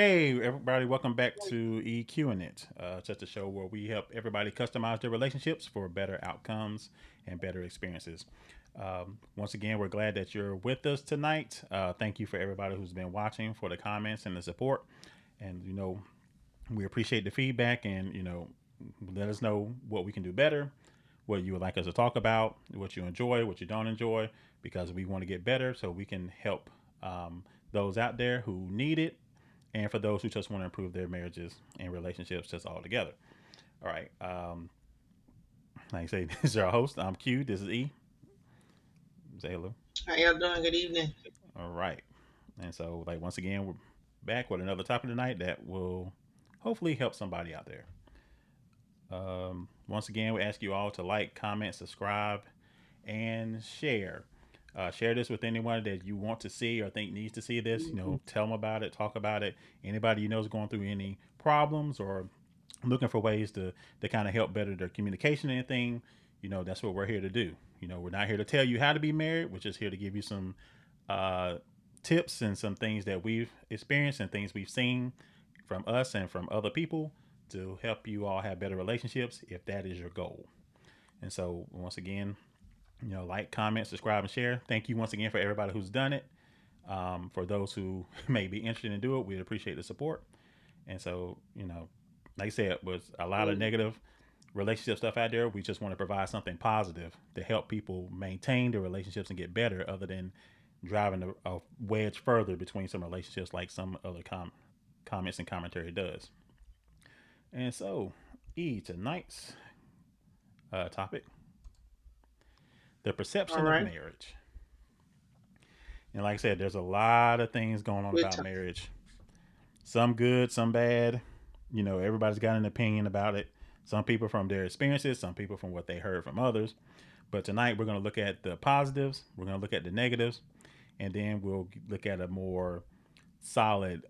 Hey, everybody, welcome back to EQ'IN It, just a show where we help everybody customize their relationships for better outcomes and better experiences. Once again, we're glad that you're with us tonight. Thank you for everybody who's been watching, for the comments and the support. And, we appreciate the feedback and, let us know what we can do better, what you would like us to talk about, what you enjoy, what you don't enjoy, because we want to get better so we can help those out there who need it and for those who just want to improve their marriages and relationships just all together. All right. Like I say, this is our host. I'm Q. This is E. Say hello. How y'all doing? Good evening. All right. And so, like, once again, we're back with another topic tonight that will hopefully help somebody out there. Once again, we ask you all to like, comment, subscribe, and share. Share this with anyone that you want to see or think needs to see this. Tell them about it, talk about it. Anybody you know is going through any problems or looking for ways to kind of help better their communication and anything, that's what we're here to do. We're not here to tell you how to be married. We're just here to give you some uh, tips and some things that we've experienced and things we've seen from us and from other people to help you all have better relationships if that is your goal. And so, once again, like, comment, subscribe, and share. Thank you once again for everybody who's done it. For those who may be interested in do it, we'd appreciate the support. And so, like I said, was a lot of negative relationship stuff out there. We just want to provide something positive to help people maintain their relationships and get better, other than driving a wedge further between some relationships, like some other comments and commentary does. And so, tonight's topic: the All perception of right. marriage. And like I said, there's a lot of things going on Good about time. marriage. Some good, some bad. Everybody's got an opinion about it. Some people from their experiences, some people from what they heard from others. But tonight we're going to look at the positives, we're going to look at the negatives, and then we'll look at a more solid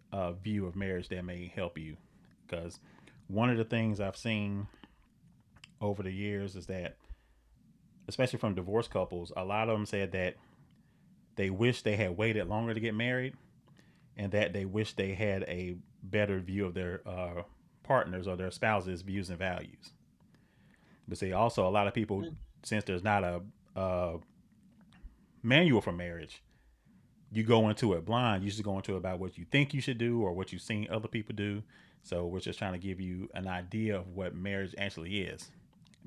view of marriage that may help you. Because one of the things I've seen over the years is that, especially from divorced couples, a lot of them said that they wish they had waited longer to get married and that they wish they had a better view of their partners or their spouses' views and values. But see, also a lot of people, since there's not a manual for marriage, you go into it blind. You just go into it about what you think you should do or what you've seen other people do. So we're just trying to give you an idea of what marriage actually is,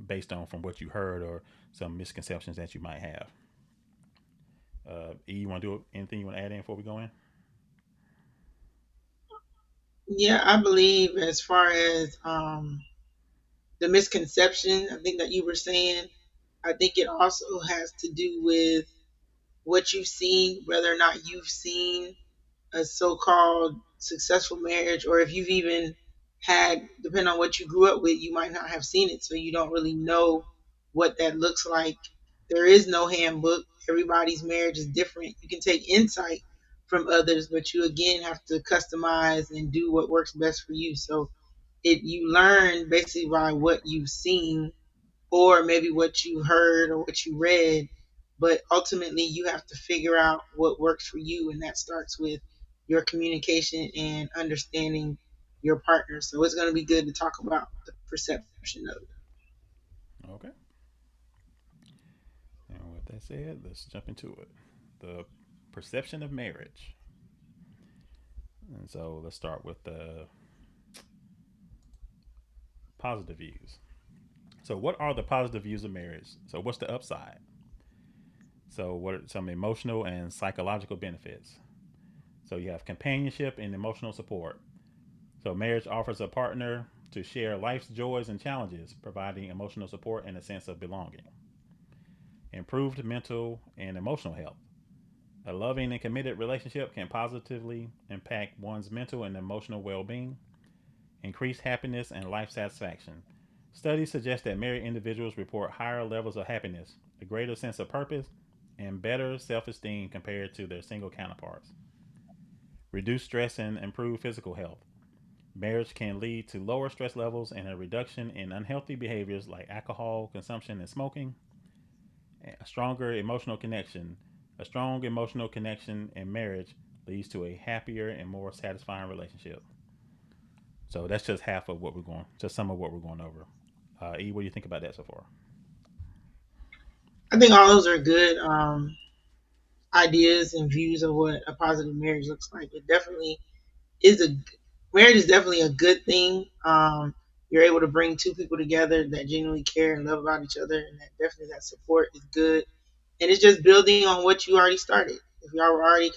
based on from what you heard or some misconceptions that you might have. E, you want to do anything you want to add in before we go in? Yeah, I believe as far as the misconception, I think that you were saying, I think it also has to do with what you've seen, whether or not you've seen a so-called successful marriage, or if you've even had, depending on what you grew up with, you might not have seen it, so you don't really know what that looks like. There is no handbook. Everybody's marriage is different. You can take insight from others, but you again have to customize and do what works best for you. So it you learn basically by what you've seen or maybe what you heard or what you read, but ultimately you have to figure out what works for you, and that starts with your communication and understanding your partner. So it's going to be good to talk about the perception of it. Okay. And with that said, let's jump into it. The perception of marriage. And so let's start with the positive views. So, what are the positive views of marriage? So, what's the upside? So, what are some emotional and psychological benefits? So, you have companionship and emotional support. So, marriage offers a partner to share life's joys and challenges, providing emotional support and a sense of belonging. Improved mental and emotional health. A loving and committed relationship can positively impact one's mental and emotional well being, increase happiness and life satisfaction. Studies suggest that married individuals report higher levels of happiness, a greater sense of purpose, and better self esteem compared to their single counterparts. Reduce stress and improve physical health. Marriage can lead to lower stress levels and a reduction in unhealthy behaviors like alcohol consumption and smoking. A stronger emotional connection. A strong emotional connection in marriage leads to a happier and more satisfying relationship. So that's just half of what we're going, just some of what we're going over. E, what do you think about that so far? I think all those are good ideas and views of what a positive marriage looks like. It definitely is a marriage is definitely a good thing. You're able to bring two people together that genuinely care and love about each other, and that definitely that support is good. And it's just building on what you already started. If y'all were already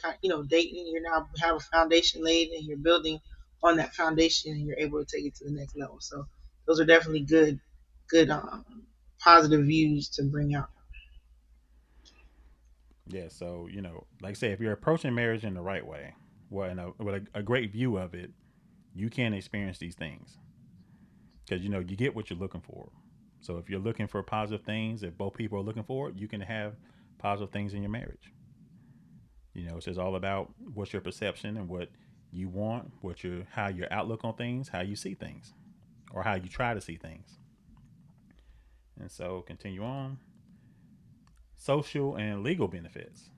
dating, you now have a foundation laid, and you're building on that foundation, and you're able to take it to the next level. So those are definitely good positive views to bring out. Yeah. So like I say, if you're approaching marriage in the right way, well, with a great view of it, you can experience these things because you get what you're looking for. So if you're looking for positive things, if both people are looking for it, you can have positive things in your marriage. It's just all about what's your perception and what you want, how your outlook on things, how you see things, or how you try to see things. And so continue on. Social and legal benefits.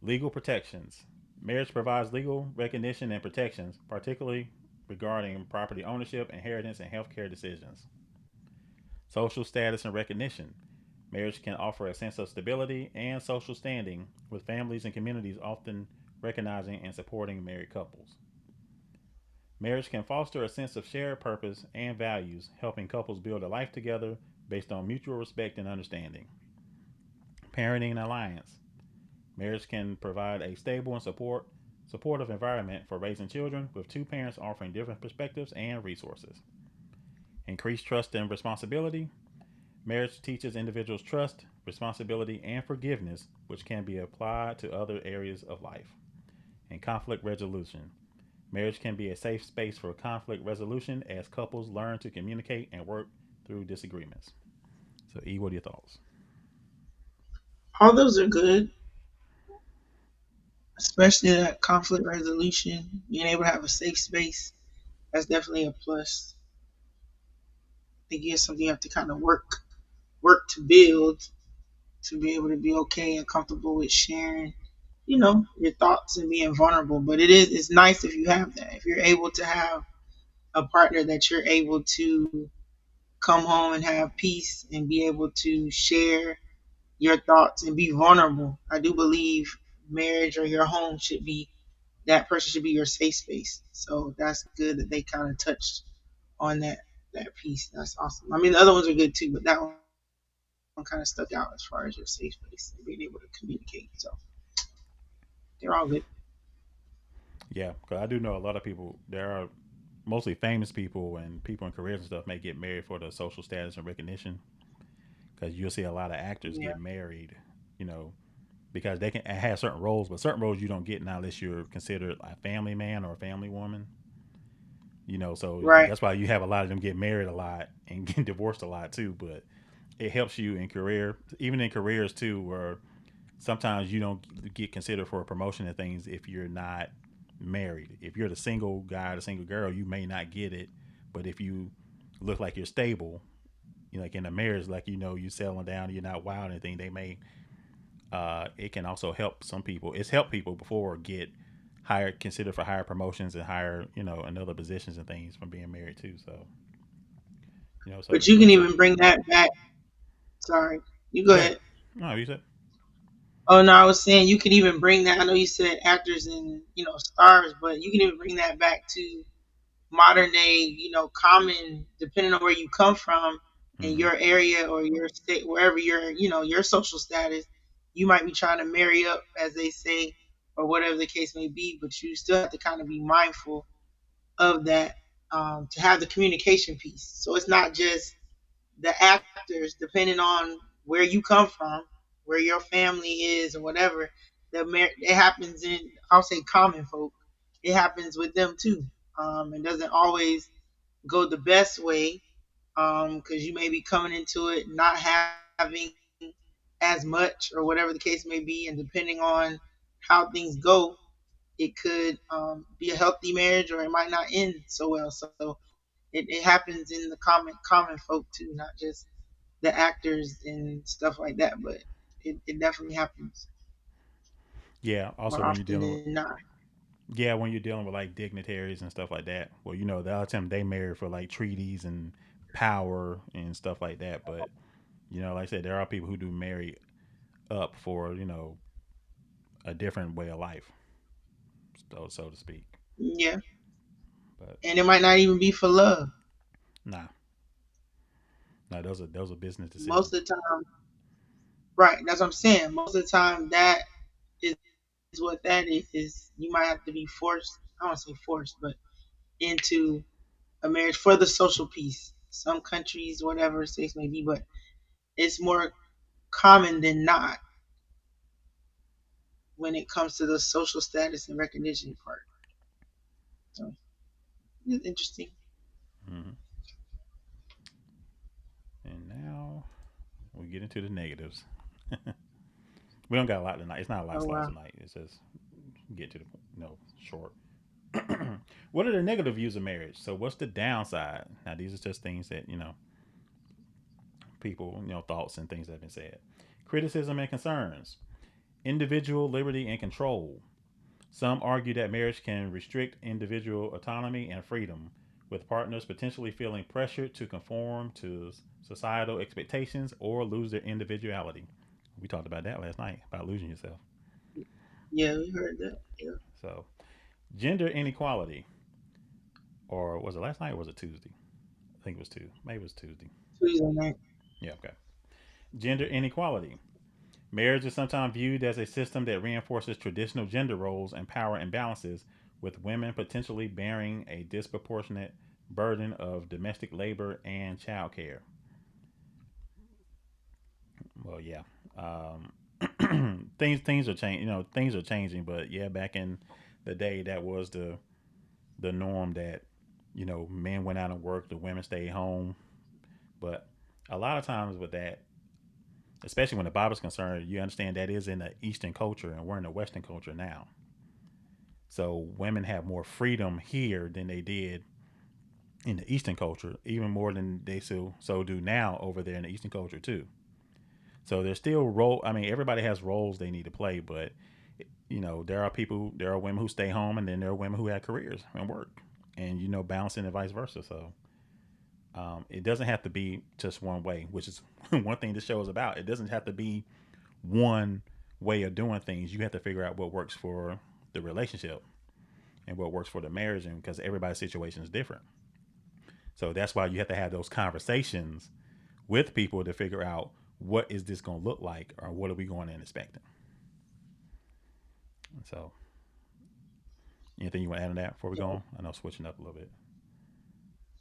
Legal protections. Marriage provides legal recognition and protections, particularly regarding property ownership, inheritance, and healthcare decisions. Social status and recognition. Marriage can offer a sense of stability and social standing, with families and communities often recognizing and supporting married couples. Marriage can foster a sense of shared purpose and values, helping couples build a life together based on mutual respect and understanding. Parenting and alliance. Marriage can provide a stable and supportive environment for raising children, with two parents offering different perspectives and resources. Increased trust and responsibility. Marriage teaches individuals trust, responsibility, and forgiveness, which can be applied to other areas of life. And conflict resolution. Marriage can be a safe space for conflict resolution as couples learn to communicate and work through disagreements. So, E, what are your thoughts? All those are good, especially that conflict resolution, being able to have a safe space. That's definitely a plus. I think it's something you have to kind of work to build to be able to be okay and comfortable with sharing, your thoughts and being vulnerable. But it's nice if you have that. If you're able to have a partner that you're able to come home and have peace and be able to share your thoughts and be vulnerable. I do believe marriage or your home should be that person should be your safe space. So that's good that they kind of touched on that piece. That's awesome. I mean, the other ones are good too, but that one kind of stuck out as far as your safe space and being able to communicate. So they're all good. Yeah, because I do know a lot of people. There are mostly famous people and people in careers and stuff may get married for the social status and recognition. Because you'll see a lot of actors Yeah. get married, you know, because they can have certain roles, but certain roles you don't get now unless you're considered a family man or a family woman. So Right. that's why you have a lot of them get married a lot and get divorced a lot too. But it helps you in career, even in careers too, where sometimes you don't get considered for a promotion and things if you're not married. If you're the single guy, the single girl, you may not get it. But if you look like you're stable, like in a marriage, like you settling down, you're not wild or anything, they may. It can also help some people. It's helped people before get higher, considered for higher promotions and higher, and other positions and things from being married too. So so But you like can I said, even bring that back. Sorry. You go go ahead. ahead. No, you said. Oh no, I was saying you could even bring that. I know you said actors and stars, but you can even bring that back to modern day, common, depending on where you come from in Mm-hmm. your area or your state, wherever your social status, you might be trying to marry up, as they say, or whatever the case may be, but you still have to kind of be mindful of that to have the communication piece. So it's not just the actors, depending on where you come from, where your family is, or whatever. It happens in, I'll say, common folk. It happens with them too. It doesn't always go the best way because you may be coming into it not having as much or whatever the case may be, and depending on how things go, it could be a healthy marriage or it might not end so well. So it happens in the common folk too, not just the actors and stuff like that, but it definitely happens. Yeah. Also, more when you're often dealing with than not. yeah, when you're dealing with like dignitaries and stuff like that. Well, you know, the other time they marry for like treaties and power and stuff like that. But you know, like I said, there are people who do marry up for a different way of life, so to speak. Yeah, But and it might not even be for love. nah, nah, those are business Most decisions. of the time, right? That's what I'm saying. Most of the time, that is what that is. You might have to be forced. I don't say forced, but into a marriage for the social piece. Some countries, whatever the case may be, but it's more common than not when it comes to the social status and recognition part. So it's interesting. Hmm. And now we get into the negatives. We don't got a lot tonight. It's not a lot of Oh slides wow. tonight. It's just get to the short. What are the negative views of marriage? So what's the downside? Now these are just things that people thoughts and things that have been said. Criticism and concerns. Individual liberty and control. Some argue that marriage can restrict individual autonomy and freedom, with partners potentially feeling pressured to conform to societal expectations or lose their individuality. We talked about that last night about losing yourself. Yeah, we heard that. Yeah. So, gender inequality, or was it last night or was it Tuesday? I think it was Tuesday. Maybe it was Tuesday. Please on that. Yeah, okay. Gender inequality. Marriage is sometimes viewed as a system that reinforces traditional gender roles and power imbalances, with women potentially bearing a disproportionate burden of domestic labor and childcare. Well, yeah, things are changing. Things are changing, but yeah, back in the day, that was the norm that men went out and worked, the women stayed home. But a lot of times with that, especially when the Bible's concerned, you understand that is in the Eastern culture, and we're in the Western culture now. So women have more freedom here than they did in the Eastern culture, even more than they so do now over there in the Eastern culture too. So there's still role. I mean, everybody has roles they need to play, but there are women who stay home, and then there are women who have careers and work, and balancing and vice versa. So it doesn't have to be just one way, which is one thing this show is about. It doesn't have to be one way of doing things. You have to figure out what works for the relationship and what works for the marriage, and because everybody's situation is different. So that's why you have to have those conversations with people to figure out what is this going to look like, or what are we going in expecting. So anything you want to add on that before we go Yeah. on? I know switching up a little bit.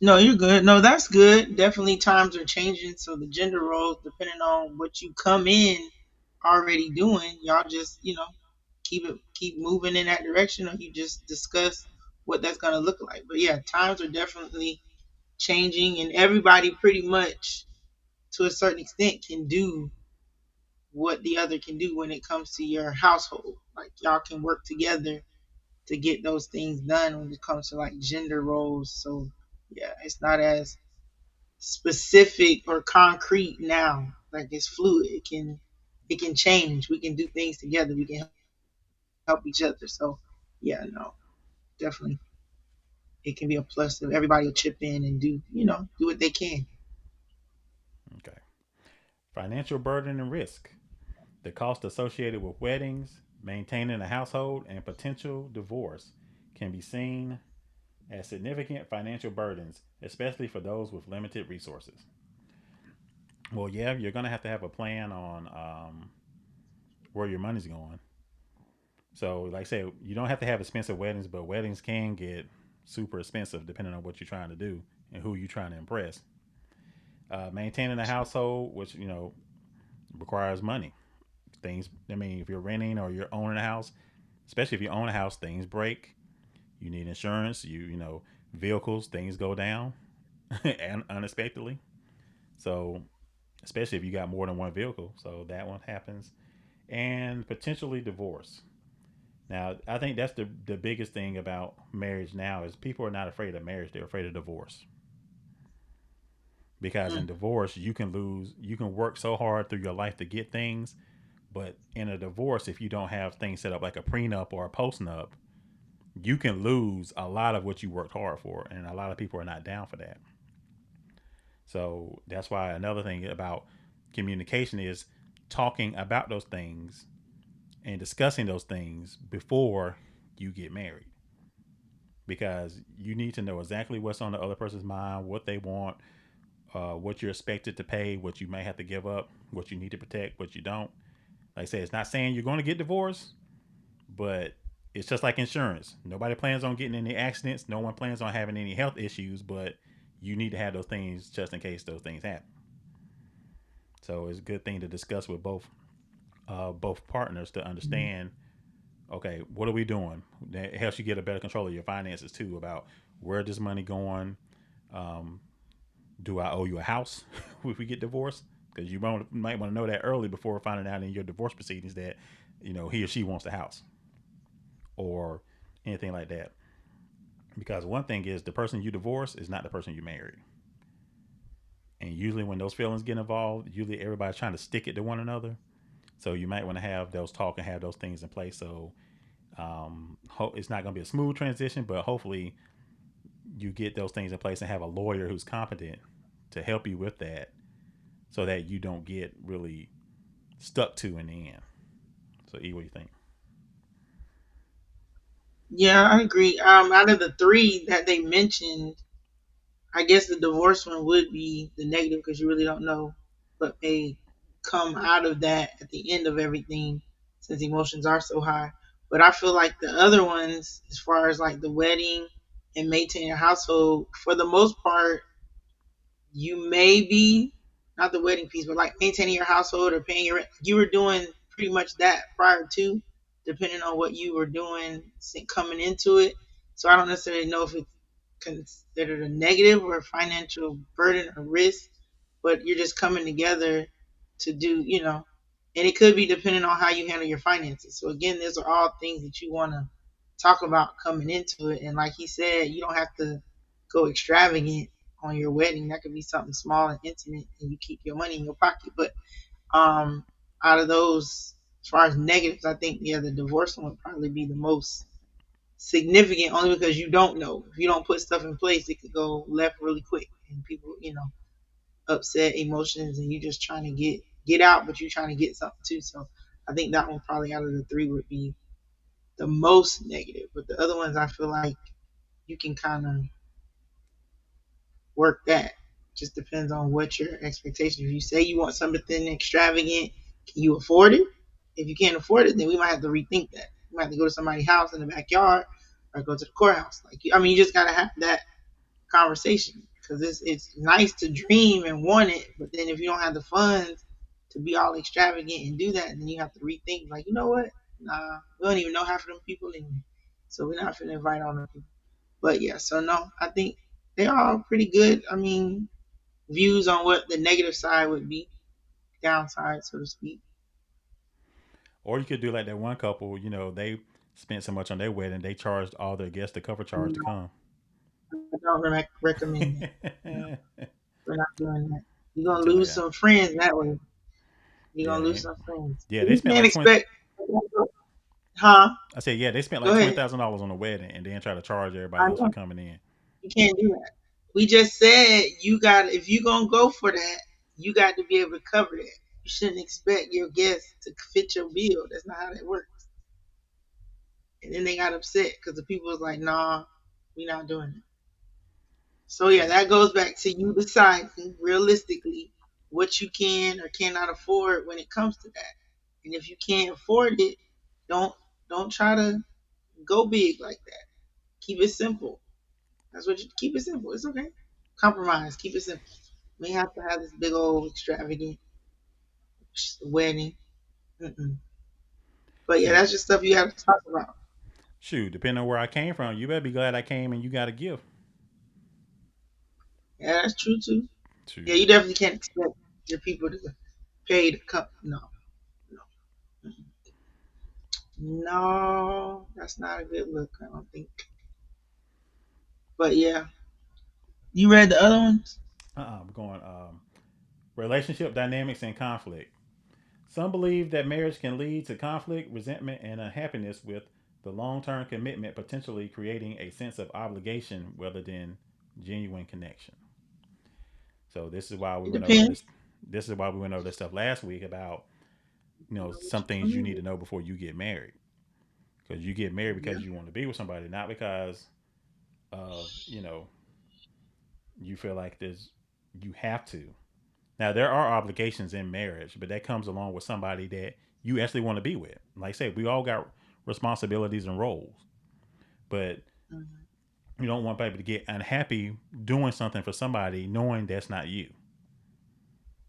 No, you're good. No, that's good. Definitely times are changing. So the gender roles, depending on what you come in already doing, y'all just, keep moving in that direction, or you just discuss what that's gonna look like. But yeah, times are definitely changing, and everybody pretty much to a certain extent can do what the other can do when it comes to your household. Like y'all can work together to get those things done when it comes to like gender roles. So yeah, it's not as specific or concrete now. Like it's fluid. It can change. We can do things together. We can help each other. So yeah, no, definitely it can be a plus if everybody will chip in and do what they can. Okay. Financial burden and risk. The cost associated with weddings, maintaining a household, and potential divorce can be seen as significant financial burdens, especially for those with limited resources. Well, yeah, you're going to have a plan on where your money's going. So, like I said, you don't have to have expensive weddings, but weddings can get super expensive depending on what you're trying to do and who you're trying to impress. Maintaining a household, which requires money. Things. I mean, if you're renting or you're owning a house, especially if you own a house, things break. You need insurance. Vehicles, things go down and unexpectedly. So, especially if you got more than one vehicle, so that one happens, and potentially divorce. Now, I think that's the biggest thing about marriage now is people are not afraid of marriage; they're afraid of divorce. Because in Mm, divorce, you can lose. You can work so hard through your life to get things, But in a divorce, if you don't have things set up like a prenup or a postnup, you can lose a lot of what you worked hard for, and a lot of people are not down for that. So that's why another thing about communication is talking about those things and discussing those things before you get married, because you need to know exactly what's on the other person's mind, what they want, what you're expected to pay, what you may have to give up, what you need to protect, what you don't. Like I said, it's not saying you're going to get divorced, but it's just like insurance. Nobody plans on getting any accidents. No one plans on having any health issues, but you need to have those things just in case those things happen. So it's a good thing to discuss with both partners to understand. Okay, what are we doing? That helps you get a better control of your finances too. About where this money going. Um, do I owe you a house if we get divorced? Because you might want to know that early before finding out in your divorce proceedings that he or she wants the house or anything like that. Because one thing is the person you divorce is not the person you married. And usually when those feelings get involved, usually everybody's trying to stick it to one another. So you might want to have those talk and have those things in place. So it's not going to be a smooth transition, but hopefully you get those things in place and have a lawyer who's competent to help you with that, so that you don't get really stuck to in the end. So, E, what do you think? Yeah, I agree. Out of the three that they mentioned, I guess the divorce one would be the negative because you really don't know what may come out of that at the end of everything since emotions are so high. But I feel like the other ones, as far as like the wedding and maintaining a household, for the most part, you may be not the wedding piece, but like maintaining your household or paying your rent. You were doing pretty much that prior to, depending on what you were doing coming into it. So I don't necessarily know if it's considered a negative or a financial burden or risk, but you're just coming together to do, and it could be depending on how you handle your finances. So again, these are all things that you want to talk about coming into it. And like he said, you don't have to go extravagant on your wedding. That could be something small and intimate, and you keep your money in your pocket. But um, out of those, as far as negatives, I think the divorce one would probably be the most significant, only because you don't know. If you don't put stuff in place, it could go left really quick, and people, upset emotions, and you just trying to get out, but you're trying to get something too. So I think that one probably out of the three would be the most negative. But the other ones, I feel like you can kind of work that. Just depends on what your expectation. If you say you want something extravagant, can you afford it? If you can't afford it, then we might have to rethink that. We might have to go to somebody's house in the backyard or go to the courthouse. Like, I mean, you just gotta have that conversation because it's nice to dream and want it, but then if you don't have the funds to be all extravagant and do that, then you have to rethink. Like, you know what? Nah, we don't even know half of them people anyway, so we're not gonna invite all them people. But yeah, so no, I think they're all pretty good. I mean, views on what the negative side would be, downside, so to speak. Or you could do like that one couple. They spent so much on their wedding, they charged all their guests the cover charge to No, come. I don't recommend that. No, we're not doing that. You're I'm gonna telling lose you. some friends that way. You're gonna Yeah, lose some friends. yeah. They You spent can't like 20. expect, huh? I said, yeah, they spent Go like ahead. $20,000 on the wedding, and then try to charge everybody I else for know coming in. you can't do that. We just said you got if you gonna go for that, you got to be able to cover that. You shouldn't expect your guests to fit your bill. That's not how that works. And then they got upset because the people was like, "Nah, we not doing it." So yeah, So, that goes back to you deciding realistically what you can or cannot afford when it comes to that. And if you can't afford it, don't don't try to go big like that. Keep it simple. That's what you keep it simple. It's okay. Compromise. Keep it simple. We have to have this big old extravagant wedding. Mm-mm. But yeah, shoot, that's just stuff you have to talk about. shoot. Depending on where I came from, you better be glad I came and you got a gift. Yeah, that's true too. Yeah, Shoot. you definitely can't expect your people to pay to come. No, no, no. That's not a good look. I don't think. But yeah, you read the other ones. We're going relationship dynamics and conflict. Some believe that marriage can lead to conflict, resentment, and unhappiness, with the long term commitment potentially creating a sense of obligation rather than genuine connection. So this is why we It went over depends. this. This is why we went over this stuff last week about You know what some you things you coming need to with. know before you get married. Because you get married Yeah. because you want to be with somebody, not because of you feel like there's you have to. Now there are obligations in marriage, but that comes along with somebody that you actually want to be with. Like I said, we all got responsibilities and roles, but Mhm. you don't want people to get unhappy doing something for somebody knowing that's not you,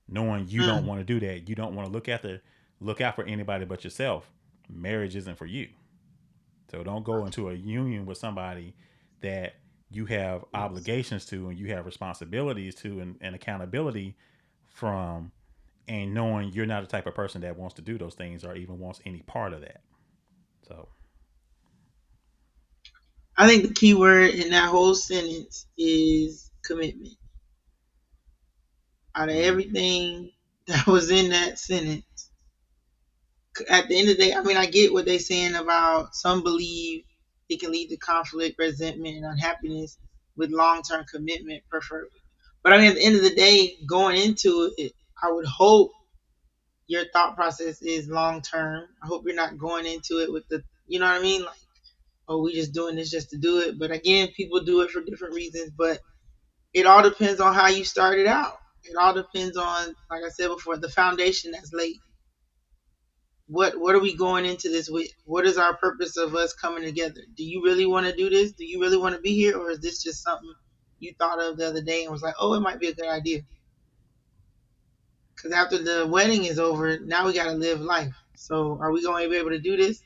knowing you don't Mm. want to do that. You don't want to look out for anybody but yourself. Marriage isn't for you. So don't go into a union with somebody that you have Yes. obligations to and you have responsibilities to and accountability from, and knowing you're not the type of person that wants to do those things or even wants any part of that. So I think the key word in that whole sentence is commitment. Out of mm, everything that was in that sentence, at the end of the day, I mean, I get what they're saying about some believe it can lead to conflict, resentment, and unhappiness with long term commitment, preferably. But I mean, at the end of the day, going into it, I would hope your thought process is long term. I hope you're not going into it with the, you know what I mean? Like, oh, we just doing this just to do it. But again, people do it for different reasons. But it all depends on how you started out. It all depends on, like I said before, the foundation that's laid. What are we going into this with? What is our purpose of us coming together? Do you really want to do this? Do you really want to be here, or is this just something you thought of the other day and was like, oh, it might be a good idea? Because after the wedding is over, now we got to live life. So, are we going to be able to do this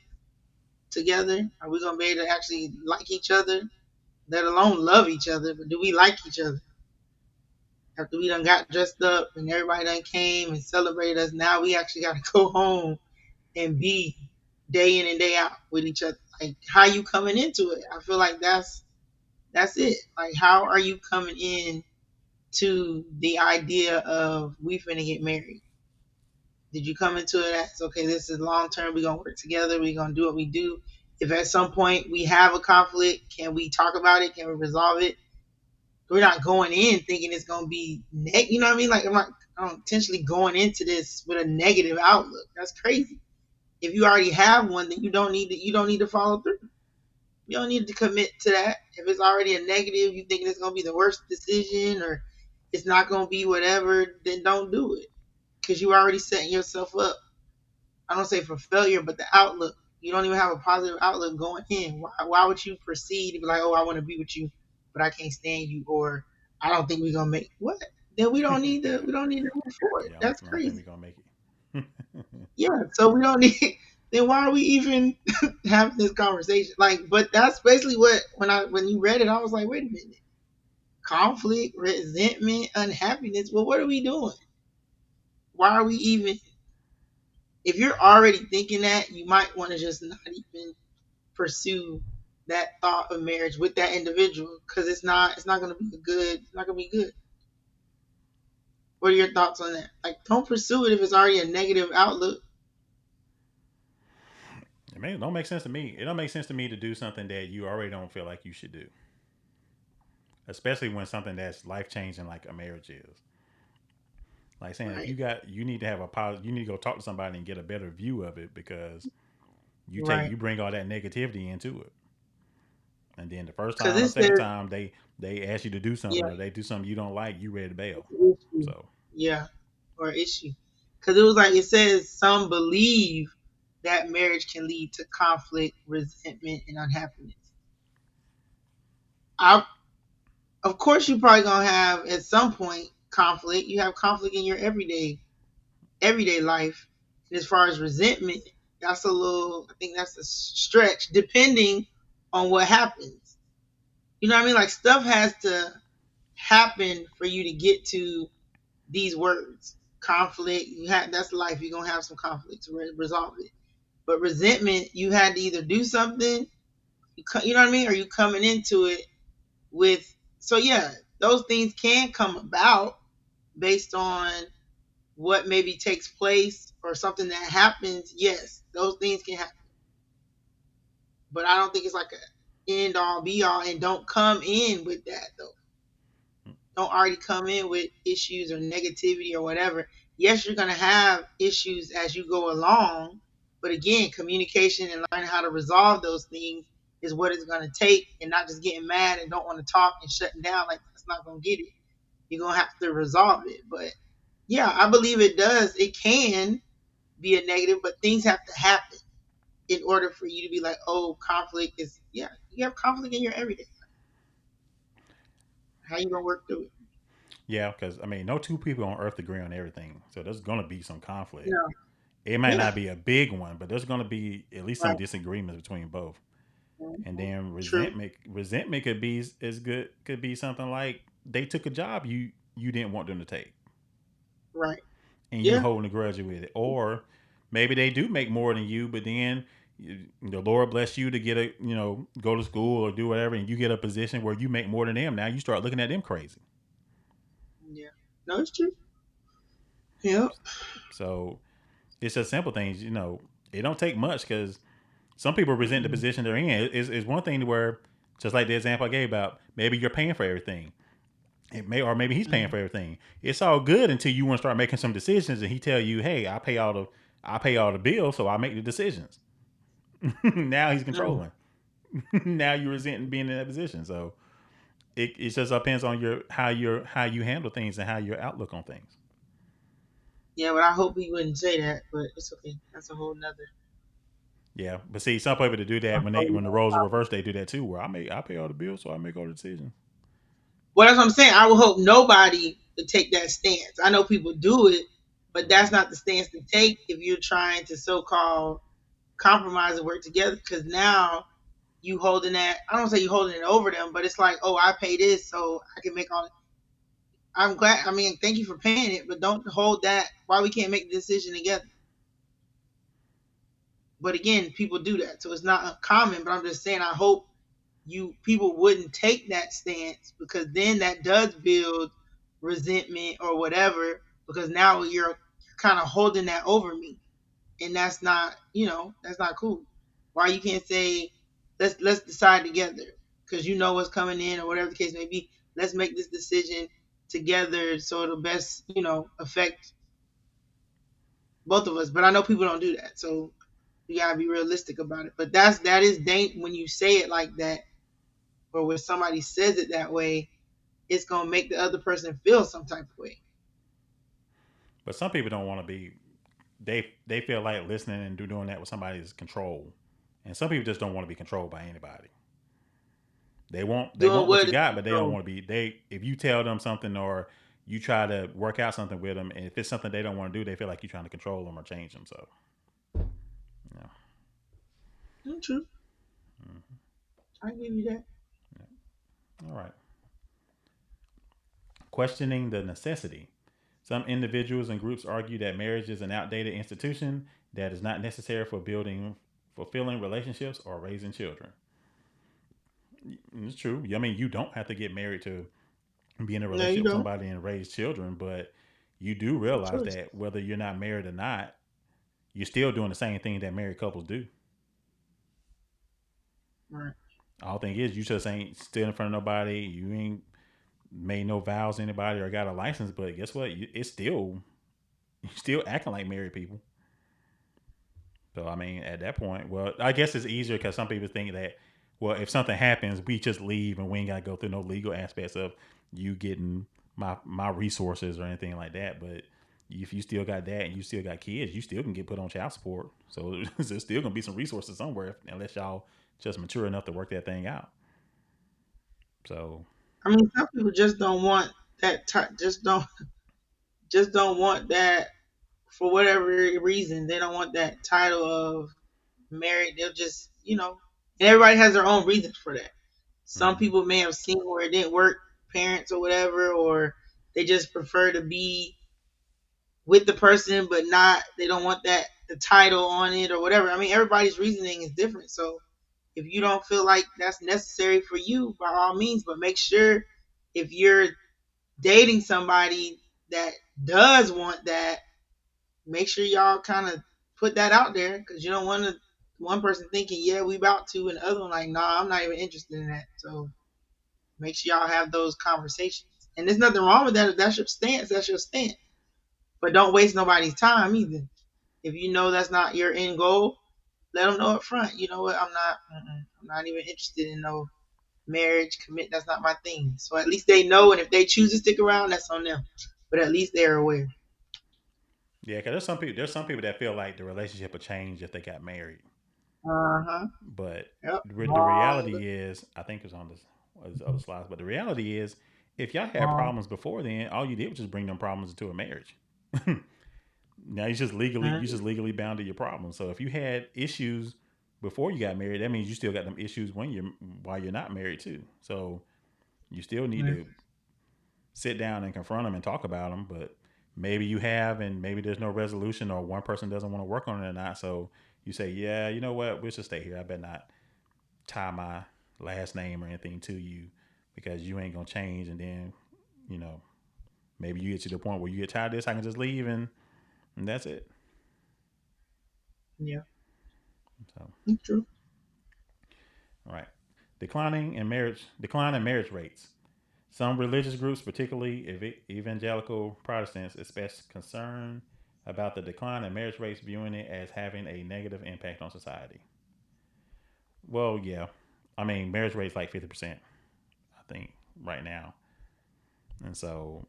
together? Are we going to be able to actually like each other, let alone love each other? But do we like each other? After we done got dressed up and everybody done came and celebrated us, now we actually got to go home and be day in and day out with each other. Like, how you coming into it? I feel like that's it. Like, how are you coming in to the idea of we finna get married? Did you come into it as, okay, this is long term, we're gonna work together, we're gonna do what we do? If at some point we have a conflict, can we talk about it? Can we resolve it? We're not going in thinking it's gonna be you know what I mean? Like, I'm intentionally going into this with a negative outlook. That's crazy. If you already have one, then you don't need to follow through. You don't need to commit to that. If it's already a negative, you think it's gonna be the worst decision or it's not gonna be whatever, then don't do it. Because you already setting yourself up. I don't say for failure, but the outlook. You don't even have a positive outlook going in. Why would you proceed to be like, oh, I want to be with you, but I can't stand you, or I don't think we're gonna make what? Then we don't need to. yeah, We don't need to move forward. yeah, That's I don't think we're crazy. gonna make it. Yeah. So we don't need. Then why are we even having this conversation? Like, but that's basically what when you read it, I was like, wait a minute, conflict, resentment, unhappiness. Well, what are we doing? Why are we even? If you're already thinking that, you might want to just not even pursue that thought of marriage with that individual because it's not going to be good. It's not going to be good. What are your thoughts on that? Like, don't pursue it if it's already a negative outlook. It don't make sense to me. It don't make sense to me to do something that you already don't feel like you should do, especially when something that's life changing like a marriage is. Like saying if Right. you need to have a positive, you need to go talk to somebody and get a better view of it because Right. you bring all that negativity into it, and then the first Because time or it second says, time they ask you to do yeah, something or they do something you don't like, you ready to bail. issue. So Yeah, or issue. Because it was like it says some believe that marriage can lead to conflict, resentment, and unhappiness. I, of course, you probably gonna have at some point conflict. You have conflict in your everyday life. And as far as resentment, that's a little. I think that's a stretch, depending on what happens. You know what I mean? Like, stuff has to happen for you to get to these words. Conflict, you had that's life. You're gonna have some conflicts. Resolve it. But resentment, you had to either do something, you know what I mean, or you coming into it with. So yeah, those things can come about based on what maybe takes place or something that happens, yes, those things can happen. But I don't think it's like a end all be all. And don't come in with that though. Don't already come in with issues or negativity or whatever. Yes, you're gonna have issues as you go along, but again, communication and learning how to resolve those things is what it's gonna take, and not just getting mad and don't want to talk and shutting down. Like that's not gonna get it. You're gonna have to resolve it. But yeah, I believe it does. It can be a negative, but things have to happen in order for you to be like, oh, conflict is, yeah, you have conflict in your everyday. How you gonna work through it? Yeah, because I mean, no two people on earth agree on everything, so there's gonna be some conflict. No. It might Yeah. not be a big one, but there's gonna be at least some Right. disagreements between both. And Mhm. then True. resentment could be as good, could be something like they took a job you didn't want them to take, Right. and you Yeah. holding a grudge with it. Or maybe they do make more than you, but then the Lord bless you to get a, go to school or do whatever, and you get a position where you make more than them. Now you start looking at them crazy. Yeah. No, it's true. Yeah. So it's just simple things. It don't take much because some people resent the Mm-mm. position they're in. It's one thing where, just like the example I gave about, maybe you're paying for everything. It may, or maybe he's paying Mm. for everything. It's all good until you want to start making some decisions, and he tell you, "Hey, I pay all the bills, so I make the decisions." Now he's Mm. controlling. Now you resent being in that position. So it just depends on how you handle things and how your outlook on things. Yeah, but I hope he wouldn't say that, but it's okay. That's a whole nother. Yeah, but see, some people to do that A when whole the nother roles are topic. reversed, they do that too. Where I pay all the bills, so I make all the decisions. Well, that's what I'm saying. I would hope nobody would take that stance. I know people do it, but that's Hmm. not the stance to take if you're trying to so-called compromise and work together. Because now you holding that. I don't say you holding it over them, but it's like, oh, I pay this, so I can make all. I'm glad. I mean, thank you for paying it, but don't hold that. Why we can't make the decision together? But again, people do that, so it's not uncommon. But I'm just saying, I hope you people wouldn't take that stance because then that does build resentment or whatever. Because now you're kind of holding that over me, and that's not, that's not cool. Why you can't say let's decide together because you know what's coming in or whatever the case may be. Let's make this decision together so it'll best affect both of us. But I know people don't do that, so you gotta be realistic about it. But that is when you say it like that, or when somebody says it that way, it's gonna make the other person feel some type of way. But some people don't want to be. They feel like listening and doing that with somebody's control, and some people just don't want to be controlled by anybody. They want Doing what you what is got, but they don't control. want to be. If you tell them something or you try to work out something with them, and if it's something they don't want to do, they feel like you're trying to control them or change them. So, yeah, True. I give you that. all right. Questioning the necessity. Some individuals and groups argue that marriage is an outdated institution that is not necessary for building fulfilling relationships or raising children. It's true. I mean, you don't have to get married to be in a No, you relationship with don't. somebody and raise children, but you do It's a realize choice. that whether you're not married or not, you're still doing the same thing that married couples do. Right. All thing is, you just ain't stood in front of nobody. You ain't made no vows to anybody or got a license. But guess what? It's still you still acting like married people. So I mean, at that point, well, I guess it's easier because some people think that, well, if something happens, we just leave and we ain't got to go through no legal aspects of you getting my resources or anything like that. But if you still got that and you still got kids, you still can get put on child support. So there's still gonna be some resources somewhere unless y'all just mature enough to work that thing out. So I mean, some people just don't want that. Just don't want that for whatever reason. They don't want that title of married. They'll just, and everybody has their own reasons for that. Some mm-hmm. people may have seen where it didn't work, parents or whatever, or they just prefer to be with the person, but not, they don't want that, the title on it or whatever. I mean, everybody's reasoning is different. So if you don't feel like that's necessary for you, by all means, but make sure if you're dating somebody that does want that, make sure y'all kind of put that out there because you don't want to one person thinking, yeah, we about to, and the other one like, nah, I'm not even interested in that. So make sure y'all have those conversations. And there's nothing wrong with that. If that's your stance, that's your stance. But don't waste nobody's time either. If you know that's not your end goal, let them know up front. You know what? I'm not even interested in no marriage commit. That's not my thing. So at least they know, and if they choose to stick around, that's on them. But at least they're aware. Yeah, because there's some people that feel like the relationship will change if they got married. Uh huh. But Yep. the Wrong. reality is, I think it's on this other slides. But the reality is, if y'all had Wrong. problems before then, all you did was just bring them problems into a marriage. Now you just Mhm. legally bound to your problems. So if you had issues before you got married, that means you still got them issues while you're not married too. So you still need Yeah. to sit down and confront them and talk about them. But maybe you have, and maybe there's no resolution, or one person doesn't want to work on it or not. So you say, yeah, you know what, we'll just stay here. I better not tie my last name or anything to you because you ain't gonna change. And then, you know, maybe you get to the point where you get tired of this, I can just leave, and that's it. Yeah. So, True. all right. Decline in marriage rates. Some religious groups, particularly evangelical Protestants, express concern about the decline in marriage rates, viewing it as having a negative impact on society. Well, yeah. I mean, marriage rate's like 50%, I think, right now. And so,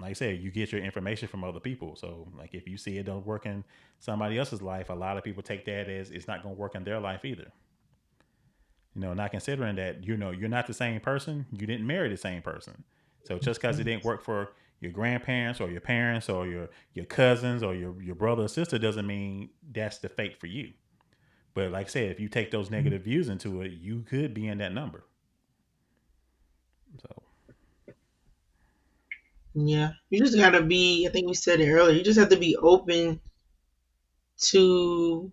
like I said, you get your information from other people. So, like, if you see it don't work in somebody else's life, a lot of people take that as it's not going to work in their life either. Not considering that you're not the same person. You didn't marry the same person. So just because it didn't work for your grandparents or your parents or your cousins or your brother or sister doesn't mean that's the fate for you. But like I said, if you take those negative views into it, you could be in that number. So Yeah. You just gotta be. I think we said it earlier. You just have to be open to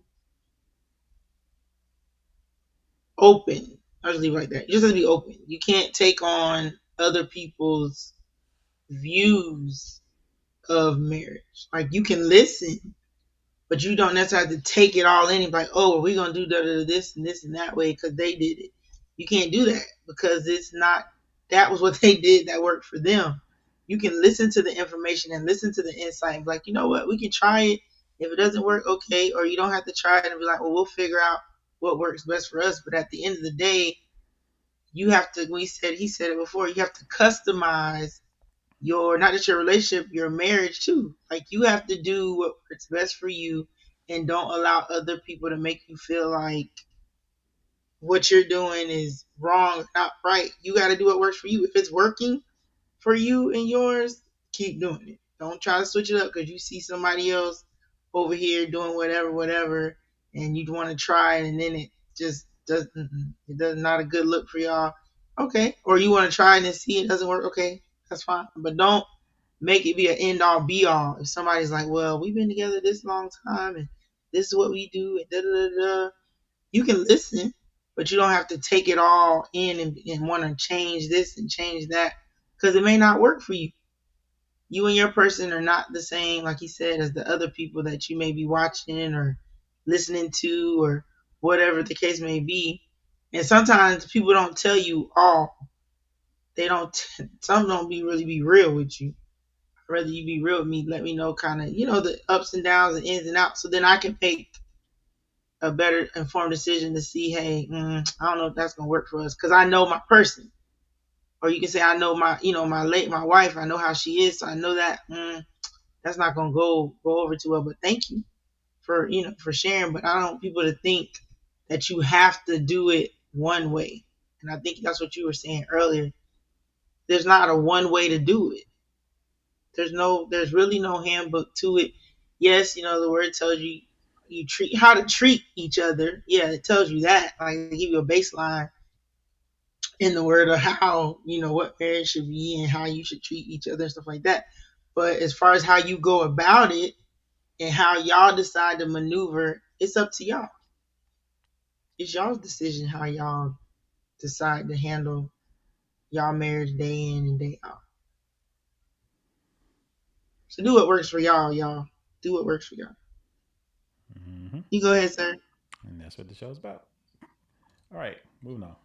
open. I'll just leave it like that. You just have to be open. You can't take on other people's views of marriage. Like you can listen, but you don't necessarily have to take it all in and be like, oh, we're gonna do this and this and that way because they did it. You can't do that because it's not that was what they did that worked for them. You can listen to the information and listen to the insight and be like, you know what, we can try it. If it doesn't work, okay, or you don't have to try it and be like, well, we'll figure out what works best for us. But at the end of the day, you have to. We said he said it before. You have to customize your not just your relationship, your marriage too. Like you have to do what works best for you and don't allow other people to make you feel like what you're doing is wrong, not right. You got to do what works for you. If it's working for you and yours, keep doing it. Don't try to switch it up because you see somebody else over here doing whatever, whatever, and you want to try it, and then it just doesn't. It does not a good look for y'all. Okay, or you want to try it and see it doesn't work. Okay, that's fine, but don't make it be an end all be all. If somebody's like, well, we've been together this long time, and this is what we do, and da da da da, you can listen, but you don't have to take it all in and want to change this and change that because it may not work for you. You and your person are not the same, like he said, as the other people that you may be watching or listening to or whatever the case may be. And sometimes people don't tell you all. They don't. Some don't be really be real with you. I'd rather you be real with me. Let me know kind of the ups and downs and ins and outs, so then I can make a better informed decision to see, hey, I don't know if that's gonna work for us because I know my person, or you can say I know my wife. I know how she is, so I know that that's not gonna go over too well. But thank you for for sharing. But I don't want people to think that you have to do it one way, and I think that's what you were saying earlier. There's not a one way to do it. There's really no handbook to it. Yes, the word tells you treat how to treat each other. Yeah, it tells you that. Like they give you a baseline in the word of how what marriage should be and how you should treat each other and stuff like that. But as far as how you go about it and how y'all decide to maneuver, it's up to y'all. It's y'all's decision how y'all decide to handle y'all marriage day in and day out. So do what works for y'all, y'all. Do what works for y'all. Hmm. You go ahead, sir. And that's what the show's about. All right, moving on.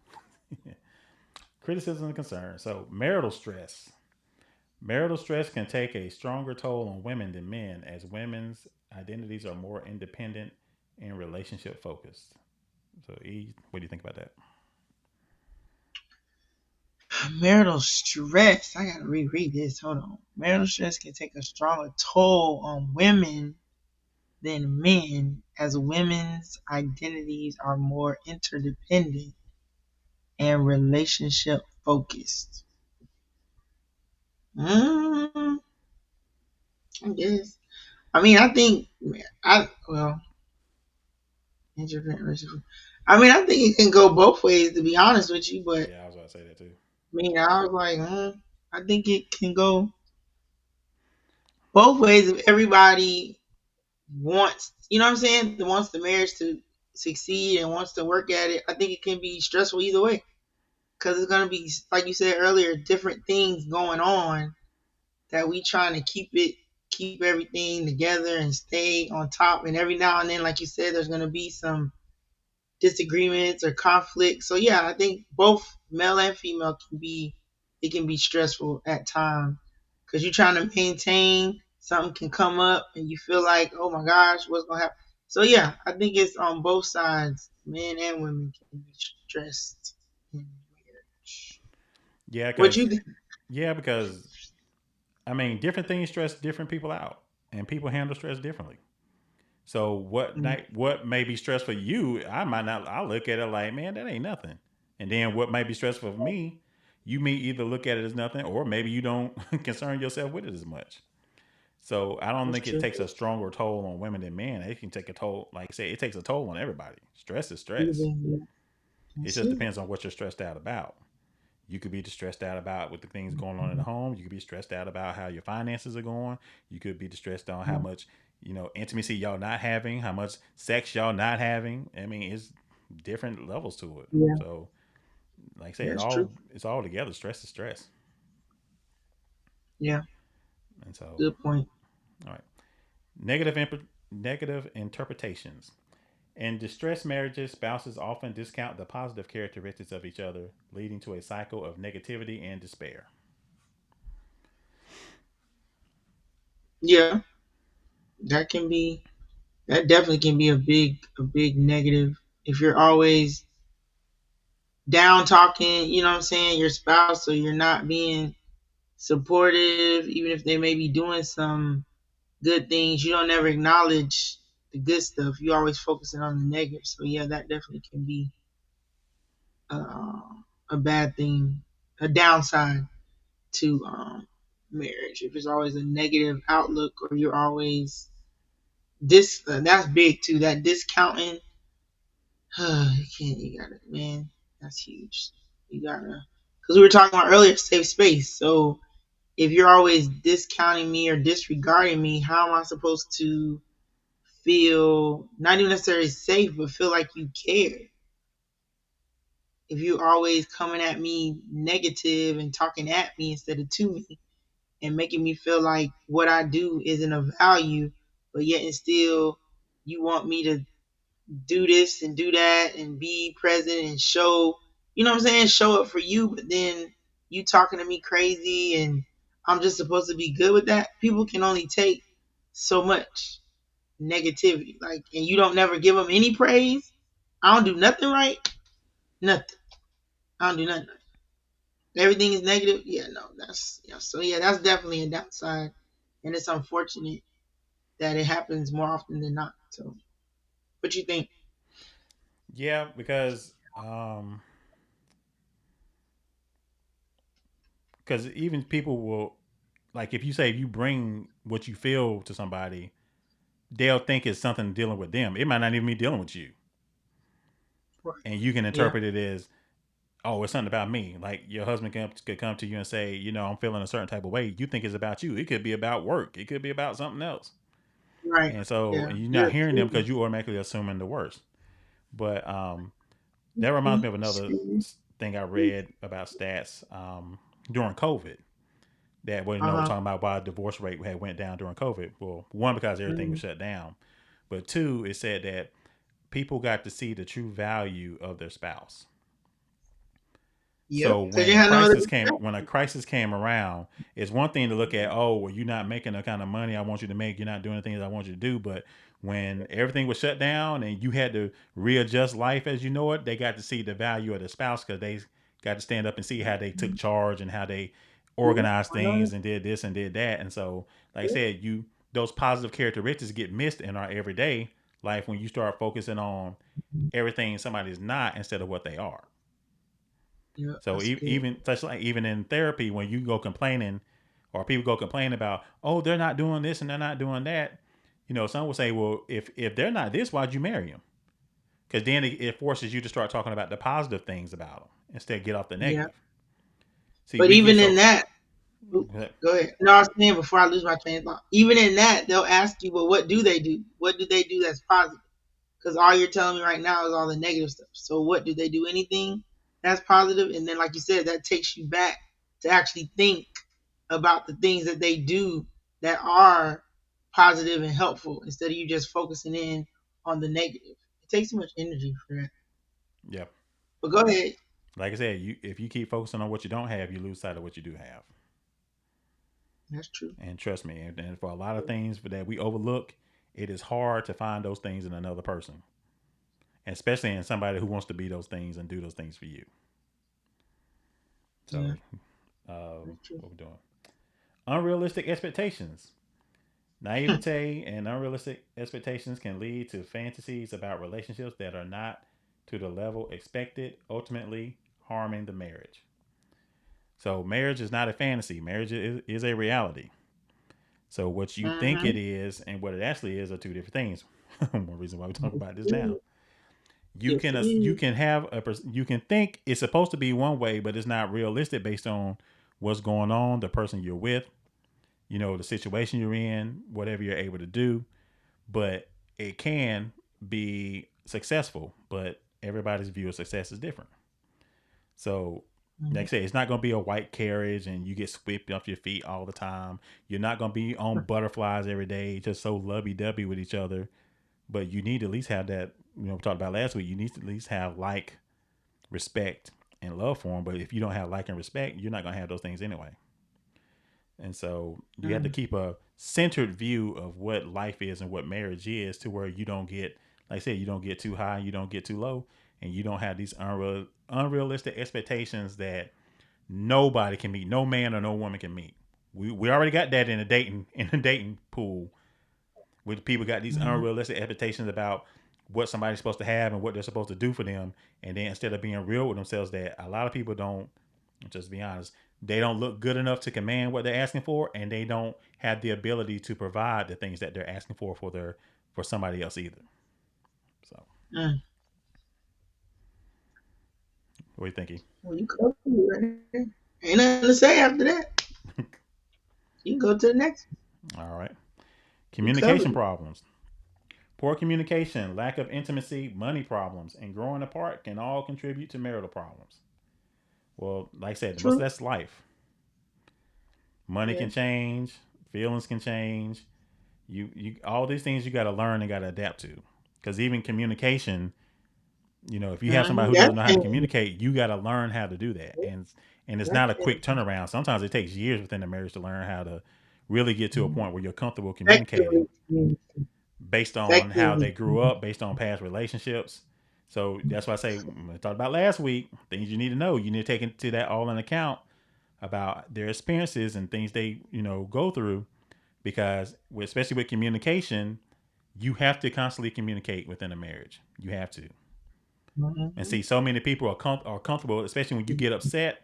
Criticism and concern. So, marital stress. Marital stress can take a stronger toll on women than men, as women's identities are more independent and relationship focused. So, E, what do you think about that? Marital stress. I gotta reread this. Hold on. Marital stress can take a stronger toll on women than men, as women's identities are more interdependent and relationship focused. Mm, I guess. I mean, I think I well, introvert relationship. I mean, I think it can go both ways. To be honest with you, but Yeah, I was about to say that too. I mean, I was like, I think it can go both ways if everybody wants, you know what I'm saying, wants the marriage to succeed and wants to work at it. I think it can be stressful either way because it's gonna be like you said earlier, different things going on that we trying to keep everything together and stay on top. And every now and then, like you said, there's gonna be some disagreements or conflicts. So yeah, I think both male and female can be, it can be stressful at times because you're trying to maintain, something can come up and you feel like, oh my gosh, what's gonna happen? So yeah, I think it's on both sides. Men and women can be stressed in marriage. Yeah, What you because think? yeah, because I mean, different things stress different people out, and people handle stress differently. So what may be stressful for you, I might not. I look at it like, man, that ain't nothing. And then what might be stressful for me, you may either look at it as nothing, or maybe you don't concern yourself with it as much. So I don't That's think it true. takes a stronger toll on women than men. It can take a toll, like I said, it takes a toll on everybody. Stress is stress. Yeah, It that's just it. depends on what you're stressed out about. You could be stressed out about with the things going on in the home. You could be stressed out about how your finances are going. You could be stressed on how Yeah, much, intimacy y'all not having, how much sex y'all not having. I mean, it's different levels to it. yeah, So, like I said, that's true. it's all together. Stress is stress. Yeah, And so, good point. all right, negative interpretations. In distressed marriages, spouses often discount the positive characteristics of each other, leading to a cycle of negativity and despair. Yeah, that can be, that definitely can be a big negative if you're always down talking, you know what I'm saying, your spouse, so you're not being supportive even if they may be doing some good things. You don't ever acknowledge the good stuff. You always focusing on the negative. So yeah, that definitely can be uh, a bad thing, a downside to marriage. If it's always a negative outlook or you're always this that's big too, that discounting. You can't, you gotta, man, that's huge. You gotta, because we were talking about earlier, safe space. So if you're always discounting me or disregarding me, how am I supposed to feel, not even necessarily safe, but feel like you care? If you're always coming at me negative and talking at me instead of to me and making me feel like what I do isn't of value, but yet and still you want me to do this and do that and be present and show, you know what I'm saying, show up for you, but then you talking to me crazy and I'm just supposed to be good with that. People can only take so much negativity, like, and you don't never give them any praise. I don't do nothing right, nothing. I don't do nothing right. Everything is negative. Yeah, no, that's, yeah. So yeah, that's definitely a downside, and it's unfortunate that it happens more often than not. So, what you think? Yeah, because even people will, like, if you say, if you bring what you feel to somebody, they'll think it's something dealing with them. It might not even be dealing with you, Right. and you can Yeah. interpret it as, oh, it's something about me. Like your husband could come to you and say, I'm feeling a certain type of way. You think it's about you. It could be about work. It could be about something else. Right. And so, Yeah. and you're not You're hearing them assuming. because you automatically assuming the worst. But that reminds me Mhm. of another Assuming. thing I read about stats during COVID. that well, Uh-huh. talking about why divorce rate had went down during COVID. Well, one, because everything was Mhm. shut down, but two, it said that people got to see the true value of their spouse. Yep. So Because you had no other when a crisis came around, it's one thing to look at, oh, well, you're not making the kind of money I want you to make, you're not doing the things I want you to do. But when everything was shut down and you had to readjust life as you know it, they got to see the value of the spouse because they got to stand up and see how they took charge and how they Yeah, organized I know. things and did this and did that. And so, like I said, you those positive characteristics get missed in our everyday life when you start focusing on everything somebody's not instead of what they are. Yeah, So that's good. even such like even in therapy, when you go complaining, or people go complain about, oh, they're not doing this and they're not doing that, some will say, well, if they're not this, why'd you marry them? Because then it forces you to start talking about the positive things about them instead of get off the Yeah. negative. See, But we get even in so that, oop, go ahead. No, I was saying before I lose my train of thought. Even in that, they'll ask you, well, what do they do? What do they do that's positive? Because all you're telling me right now is all the negative stuff. So what do they do? Anything that's positive? And then, like you said, that takes you back to actually think about the things that they do that are positive and helpful instead of you just focusing in on the negative. It takes too much energy for that. yeah, But go ahead. like I said, if you keep focusing on what you don't have, you lose sight of what you do have. That's true. And trust me, and for a lot of things that we overlook, it is hard to find those things in another person, especially in somebody who wants to be those things and do those things for you. Yeah, So, that's true. what we're doing? Unrealistic expectations. Naivete and unrealistic expectations can lead to fantasies about relationships that are not to the level expected, ultimately harming the marriage. So, marriage is not a fantasy, marriage is a reality. So, what you think it Mm-hmm. is and what it actually is are two different things. One reason why we talk Yes, about this it now. is. Yes, it is. You can think it's supposed to be one way, but it's not realistic based on what's going on, the person you're with, the situation you're in, whatever you're able to do. But it can be successful, but everybody's view of success is different. So, like I say, it's not going to be a white carriage and you get swept off your feet all the time. You're not going to be on butterflies every day, just so lovey dovey with each other. But you need to at least have that, we talked about last week, you need to at least have like, respect, and love for them. But if you don't have like and respect, you're not going to have those things anyway. And so you have to Mm-hmm. keep a centered view of what life is and what marriage is to where you don't get, like I said, you don't get too high, you don't get too low, and you don't have these unrealistic expectations that nobody can meet, no man or no woman can meet. We already got that in the dating pool, where people got these Mm-hmm. unrealistic expectations about what somebody's supposed to have and what they're supposed to do for them, and then instead of being real with themselves, that a lot of people don't, just be honest, they don't look good enough to command what they're asking for, and they don't have the ability to provide the things that they're asking for somebody else either. So, Mm. what are you thinking? Well, you covered it right there. Ain't nothing to say after that. You can go to the next one. All right. You covered Communication it. problems. Poor communication, lack of intimacy, money problems, and growing apart can all contribute to marital problems. Well, like I said, most of True. that's life. Money Yeah. can change, feelings can change. You all these things you got to learn and got to adapt to. Because even communication, if you have somebody Mm-hmm. who That's doesn't know how to changing. communicate, you got to learn how to do that. And it's That's not a quick changing. turnaround. Sometimes it takes years within a marriage to learn how to really get to a Mm-hmm. point where you're comfortable communicating Effectively communicate. based on how Effectively they grew communicate. up, based on past relationships. So that's why I say, I talked about last week, things you need to know. You need to take into that all in account about their experiences and things they, go through, because especially with communication, you have to constantly communicate within a marriage. You have to. And Mm-hmm. see, so many people are comfortable, especially when you get upset.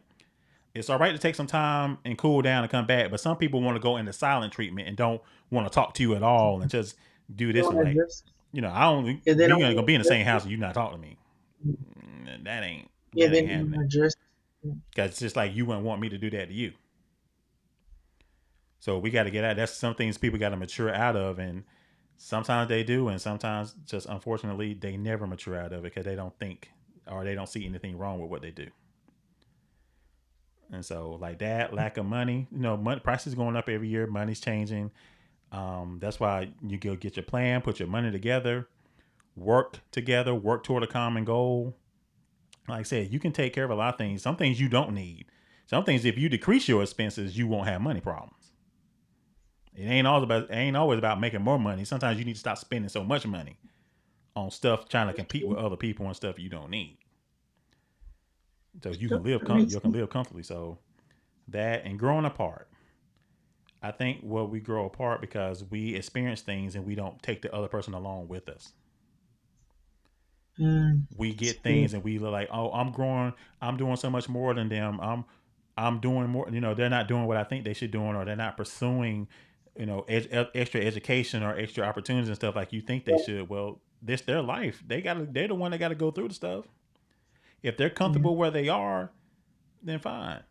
It's all right to take some time and cool down and come back, but some people want to go into silent treatment and don't want to talk to you at all and just do They this and don't like, address. I don't. Yeah, they We don't gonna be in the address same house it. and you not talking to me. That ain't Yeah, that they ain't don't happening. address it. Because it's just like you wouldn't want me to do that to you. So we got to get out. That's some things people got to mature out of, and sometimes they do, and sometimes just unfortunately they never mature out of it because they don't think or they don't see anything wrong with what they do. And so, like that lack of money, money prices going up every year, money's changing. That's why you go get your plan, put your money together, work toward a common goal. Like I said, you can take care of a lot of things. Some things you don't need. Some things, if you decrease your expenses, you won't have money problems. It ain't always about making more money. Sometimes you need to stop spending so much money on stuff trying to compete with other people and stuff you don't need. So you Yep, can live that makes you can sense. live comfortably. So that and growing apart. I think we grow apart because we experience things and we don't take the other person along with us. We That's get good. things and we look like, oh, I'm growing, I'm doing so much more than them. I'm doing more. They're not doing what I think they should doing, or they're not pursuing, extra education or extra opportunities and stuff like you think they should. Well, this their life. They're the one that got to go through the stuff. If they're Yeah. comfortable where they are, then fine.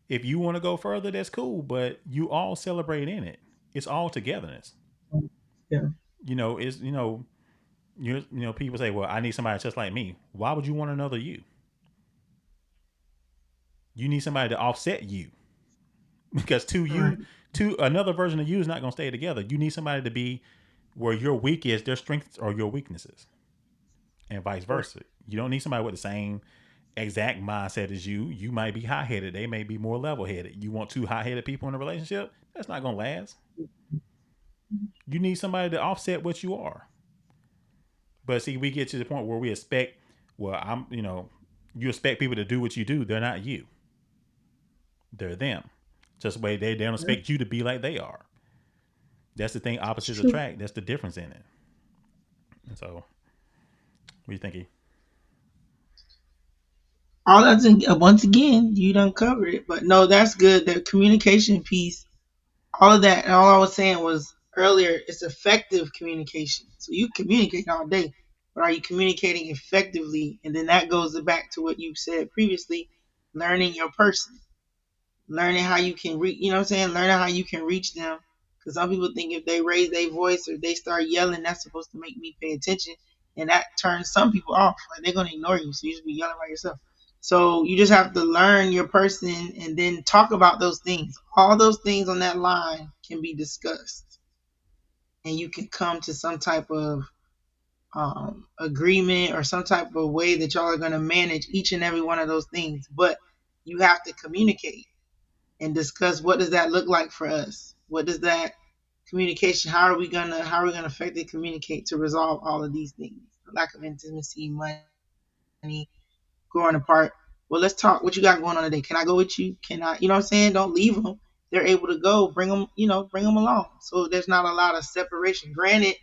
If you want to go further, that's cool. But you all celebrate in it. It's all togetherness. Yeah. It's people say, well, I need somebody just like me. Why would you want another you? You need somebody to offset you because Right. two another version of you is not going to stay together. You need somebody to be where your weak is, their strengths are your weaknesses, and vice Right. versa. You don't need somebody with the same exact mindset as you. You might be high headed. They may be more level headed. You want two high headed people in a relationship? That's not going to last. You need somebody to offset what you are. But see, we get to the point where we expect, well, you expect people to do what you do. They're not you. They're them. Just the way they don't Yeah. expect you to be like they are. That's the thing. It's Opposites true. attract. That's the difference in it. And so, what do you think? All that's once again, you done covered it. But no, that's good. The communication piece, all of that, and all I was saying was earlier, it's effective communication. So you communicate all day, but are you communicating effectively? And then that goes back to what you said previously, learning your person, learning how you can reach, you know what I'm saying? Learning how you can reach them. Because some people think if they raise their voice or they start yelling, that's supposed to make me pay attention. And that turns some people off. Like they're going to ignore you. So you just be yelling by yourself. So you just have to learn your person and then talk about those things. All those things on that line can be discussed. And you can come to some type of agreement or some type of way that y'all are going to manage each and every one of those things. But you have to communicate and discuss what does that look like for us? What does that communication? How are we gonna effectively communicate to resolve all of these things? Lack of intimacy, money, growing apart. Well, let's talk. What you got going on today? Can I go with you? Can I? You know what I'm saying? Don't leave them. They're able to go. Bring them. Bring them along. So there's not a lot of separation. Granted,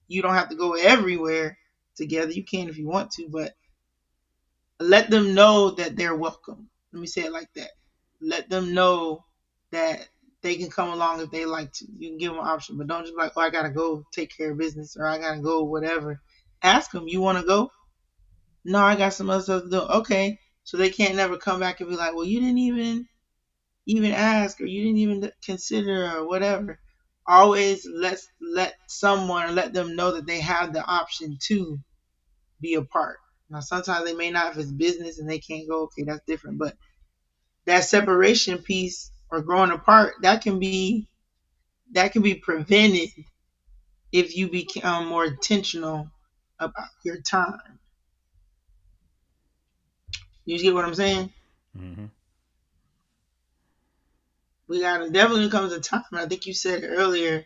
you don't have to go everywhere together. You can if you want to, but let them know that they're welcome. Let me say it like that. Let them know that they can come along if they like to. You can give them an option, but don't just be like, oh, I gotta go take care of business or I gotta go whatever. Ask them, you want to go? No, I got some other stuff to do. Okay, so they can't never come back and be like, well, you didn't even ask or you didn't even consider or whatever. Always let someone or let them know that they have the option to be a part. Now, sometimes they may not if it's business and they can't go. Okay, that's different. But that separation piece or growing apart, that can be prevented if you become more intentional about your time. You get what I'm saying? Mm-hmm. We gotta definitely comes a time. I think you said it earlier.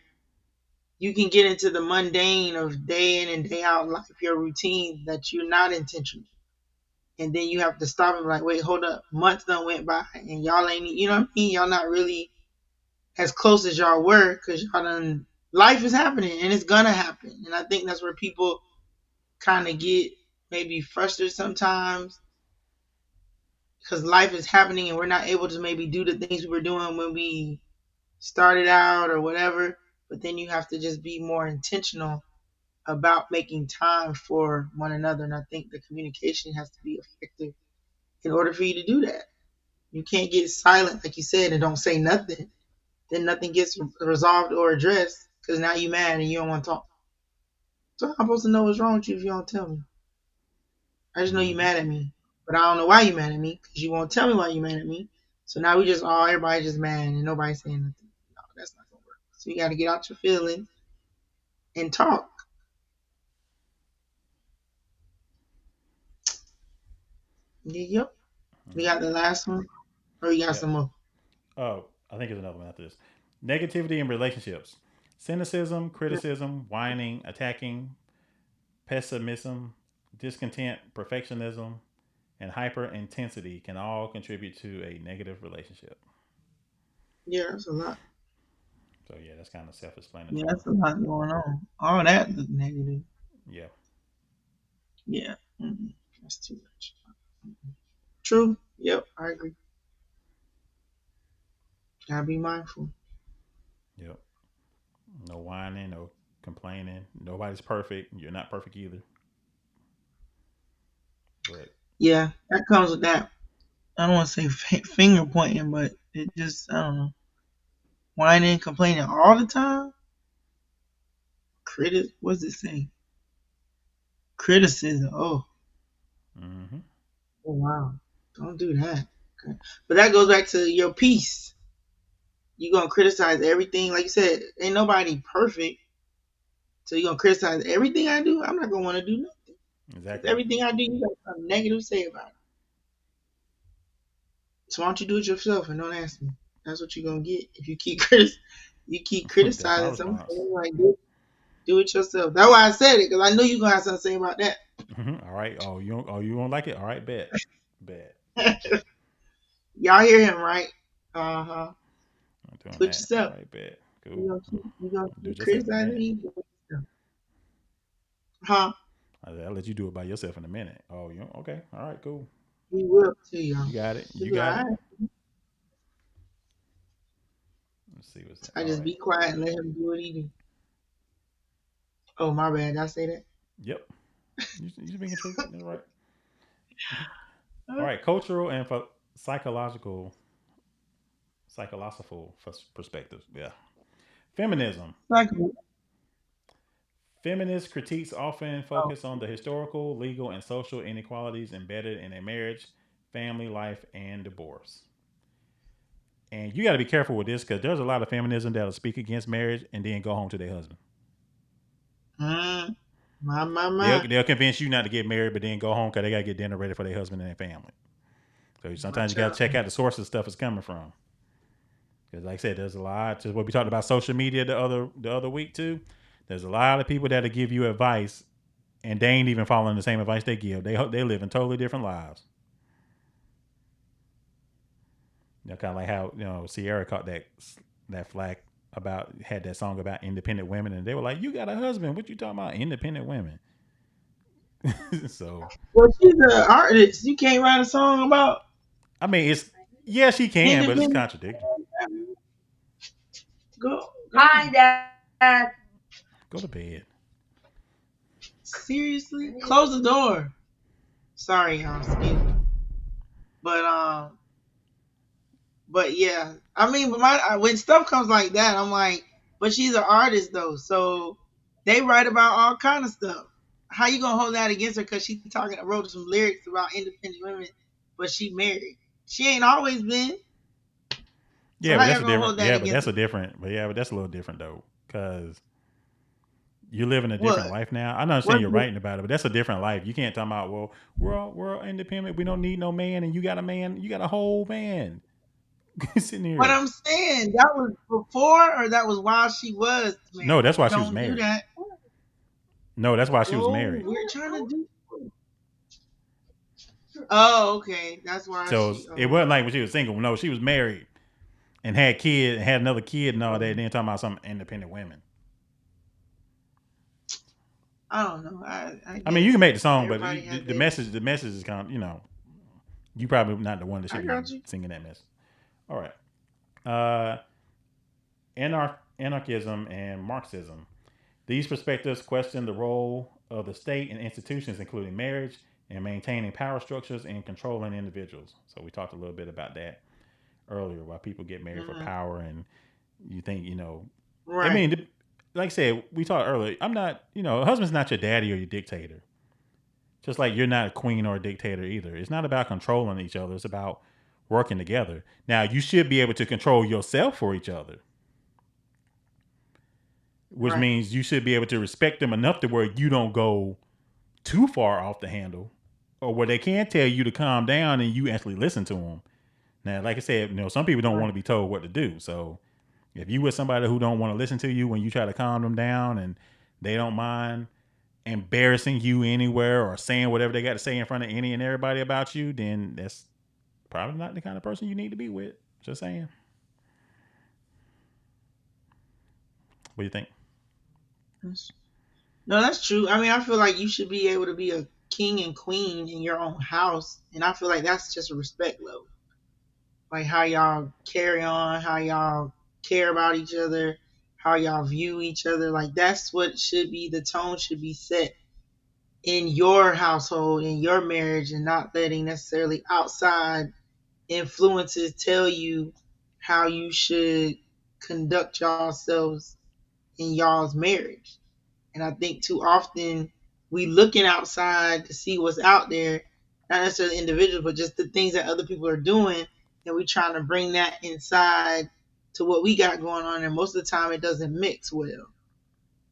You can get into the mundane of day in and day out life, your routine that you're not intentional. And then you have to stop and be like, wait, hold up. Months done went by and y'all ain't, you know what I mean? Y'all not really as close as y'all were because y'all done, life is happening and it's gonna happen. And I think that's where people kind of get maybe frustrated sometimes because life is happening and we're not able to maybe do the things we were doing when we started out or whatever. But then you have to just be more intentional about making time for one another. And I think the communication has to be effective in order for you to do that. You can't get silent, like you said, and don't say nothing. Then nothing gets resolved or addressed because now you mad and you don't want to talk. So I'm supposed to know what's wrong with you if you don't tell me. I just know you Mm-hmm. mad at me, but I don't know why you mad at me because you won't tell me why you mad at me. So now we just all everybody just mad and nobody saying nothing. No, that's not gonna work. So you got to get out your feelings and talk. Yep. We got the last one, or you got Yep. some more. Oh, I think there's another one after this. Negativity in relationships. Cynicism, criticism, whining, attacking, pessimism, discontent, perfectionism, and hyper intensity can all contribute to a negative relationship. Yeah, that's a lot. So yeah, that's kind of Yeah, self-explanatory. that's a lot going on. All that is negative. Yeah. Yeah, that's too much. True. Yep, I agree. Gotta be mindful. Yep. No whining, no complaining. Nobody's perfect. You're not perfect either. But Yeah, that comes with that. I don't want to say finger pointing, but it just I don't know. Whining, complaining all the time. What's it say? Criticism. mm-hmm. Oh wow. Don't do that. Okay. But that goes back to your peace. You gonna criticize everything, like you said. Ain't nobody perfect, so you gonna criticize everything I do. I'm not gonna want to do nothing because Exactly. everything I do, you got something negative to say about it. So why don't you do it yourself and don't ask me? That's what you're gonna get if you you keep That's my criticizing somebody. response. Like do it yourself. That's why I said it because I knew you gonna have something to say about All right. You don't like it? All right, bet. Bet. that. Y'all hear him, right? Uh huh. I'm doing Do it that. All yourself. right, bet. Cool. You gonna Do it keep yourself in a criticizing minute. me? Do it yourself. Huh? I'll let you do it by yourself in a minute. Oh, you okay? All right, cool. He will too, y'all. You got it. He'll You be got like, it. all right. Let's see what's that. I All just right. be quiet and let him do what he do. Oh, my bad. Did I say that? Yep. You speaking truth. That's right. All Huh? right. Cultural and psychological psychological perspectives. Yeah. Feminism. Like, Feminist critiques often oh, focus on the historical, legal, and social inequalities embedded in a marriage, family life, and divorce. And you got to be careful with this because there's a lot of feminism that'll speak against marriage and then go home to their husband. mm, my. They'll convince you not to get married, but then go home because they got to get dinner ready for their husband and their family. So sometimes you Watch got to out. check out the sources stuff is coming from. Because like I said, there's a lot. Just what we talked about social media the other week too. There's a lot of people that'll give you advice and they ain't even following the same advice they give. They live in totally different lives. Kind of like how Sierra caught that flack about had that song about independent women, and they were like, "You got a husband? What you talking about independent women?" So Well, she's an artist. You can't write a song about I mean, it's yeah, she can, but it's independent. contradictory. Go. Hi, Dad. Go to bed. Seriously? Close the door. Sorry, y'all. Excuse me. But but yeah, I mean, but when stuff comes like that, I'm like, but she's an artist though, so they write about all kind of stuff. How you gonna hold that against her because she wrote some lyrics about independent women, but she married. She ain't always been. So Yeah, but how that's y'all a gonna different. hold that Yeah, but against that's her? a different. But yeah, but that's a little different though, because you're living a different What? life now. I understand What? you're writing about it, but that's a different life. You can't talk about well, we're all independent. We don't need no man, and you got a man. You got a whole man sitting What here. I'm saying, that was before or that was while she was No, married. that's why she was Don't do married. that. No, that's why she was No, married. we're trying to do. Oh, okay. That's why So she. it Oh, wasn't like when she was single. No, she was married and had kid, had another kid and all that. And then talking about some independent women. I don't know. I I mean, you can guess make the song, but everybody has the their. message is kind of you probably not the one that should I be got you. singing that message. All right. Anarchism and Marxism. These perspectives question the role of the state and institutions, including marriage, in maintaining power structures and controlling individuals. So we talked a little bit about that earlier, why people get married for Hmm. power, and you think I Right. mean, like I said, we talked earlier. I'm not, a husband's not your daddy or your dictator. Just like you're not a queen or a dictator either. It's not about controlling each other. It's about working together. Now, you should be able to control yourself for each other, which Right. means you should be able to respect them enough to where you don't go too far off the handle, or where they can tell you to calm down and you actually listen to them. Now, like I said, some people don't want Right. to be told what to do. So if you with somebody who don't want to listen to you when you try to calm them down, and they don't mind embarrassing you anywhere or saying whatever they got to say in front of any and everybody about you, then that's probably not the kind of person you need to be with. Just saying. What do you think? That's- No, that's true. I mean, I feel like you should be able to be a king and queen in your own house, and I feel like that's just a respect level. Like how y'all carry on, how y'all care about each other, how y'all view each other. Like that's what should be the tone should be set in your household, in your marriage, and not letting necessarily outside influences tell you how you should conduct yourselves in y'all's marriage. And I think too often we looking outside to see what's out there, not necessarily individuals, but just the things that other people are doing, and we trying to bring that inside to what we got going on. And most of the time, it doesn't mix well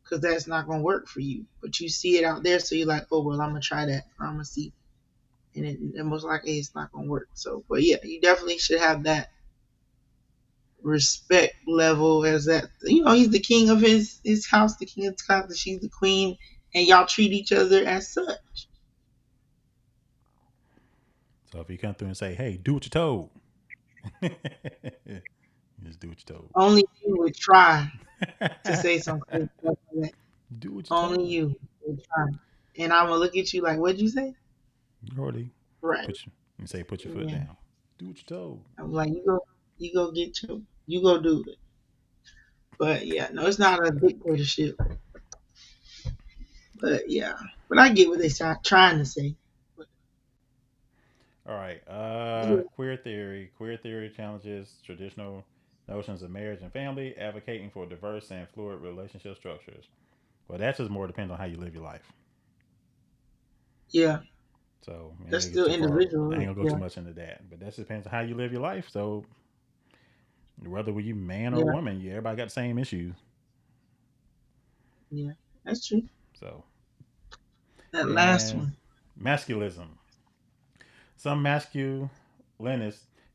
because that's not going to work for you. But you see it out there, so you're like, oh well, I'm gonna try that. I'm gonna see, and most likely it's not gonna work. So, but yeah, you definitely should have that respect level as that he's the king of his house, the king of the house, she's the queen, and y'all treat each other as such. So if you come through and say, "Hey, do what you're told," just do what you're told. Only you would try to say some crazy stuff like that. Do what you're Only told. you would try. And I'm gonna look at you like, what'd you say? You already Right. put your, you say put your foot Yeah. down. Do what you're told. I'm like, you go get you go do it. But yeah, no, it's not a dictatorship. But yeah. But I get what they're trying to say. But All right. yeah, Queer theory. Queer theory challenges traditional notions of marriage and family, advocating for diverse and fluid relationship structures. Well, that just more depends on how you live your life. yeah, So I ain't that's gonna get still too far. I ain't individual. gonna go too Yeah, much into that. But that just depends on how you live your life. So whether you man or yeah, woman, everybody got the same issues. yeah. That's true. So That last and one. masculism. Some masculinist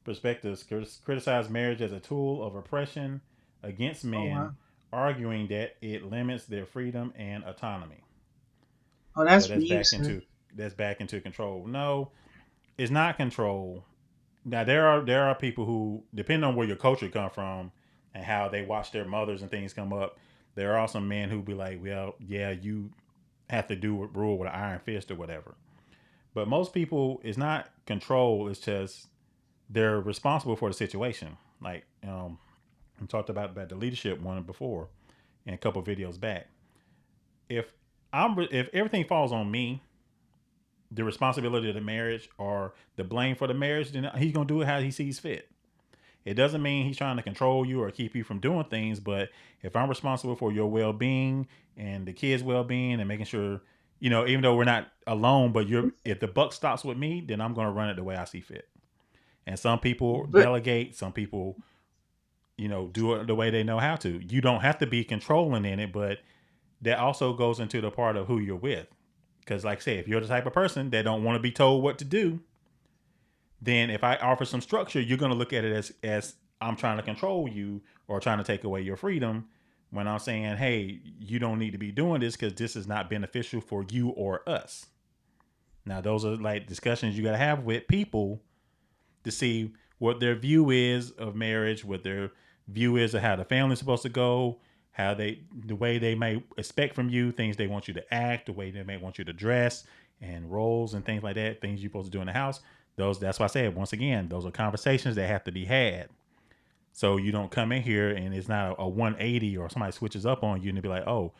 perspectives criticize marriage as a tool of oppression against Oh men, wow. arguing that it limits their freedom and autonomy. Oh, So that's for you, sir. that's back into control. No, it's not control. Now there are people who, depending on where your culture come from and how they watch their mothers and things come up, there are some men who be like, well, yeah, you have to do rule with an iron fist or whatever. But most people, it's not control. It's just they're responsible for the situation. Like I talked about the leadership one before in a couple of videos back. If if everything falls on me, the responsibility of the marriage or the blame for the marriage, then he's gonna do it how he sees fit. It doesn't mean he's trying to control you or keep you from doing things, but if I'm responsible for your well being and the kids' well being and making sure, even though we're not alone, but you're if the buck stops with me, then I'm gonna run it the way I see fit. And some people But delegate, some people, do it the way they know how to. You don't have to be controlling in it, but that also goes into the part of who you're with. Because, like I say, if you're the type of person that don't want to be told what to do, then if I offer some structure, you're going to look at it as I'm trying to control you or trying to take away your freedom. When I'm saying, hey, you don't need to be doing this because this is not beneficial for you or us. Now, those are like discussions you got to have with people to see what their view is of marriage, what their view is of how the family's supposed to go, the way they may expect from you, things they want you to act, the way they may want you to dress, and roles and things like that, things you're supposed to do in the house. That's why I said once again, those are conversations that have to be had. So you don't come in here and it's not a 180 or somebody switches up on you and be like, oh,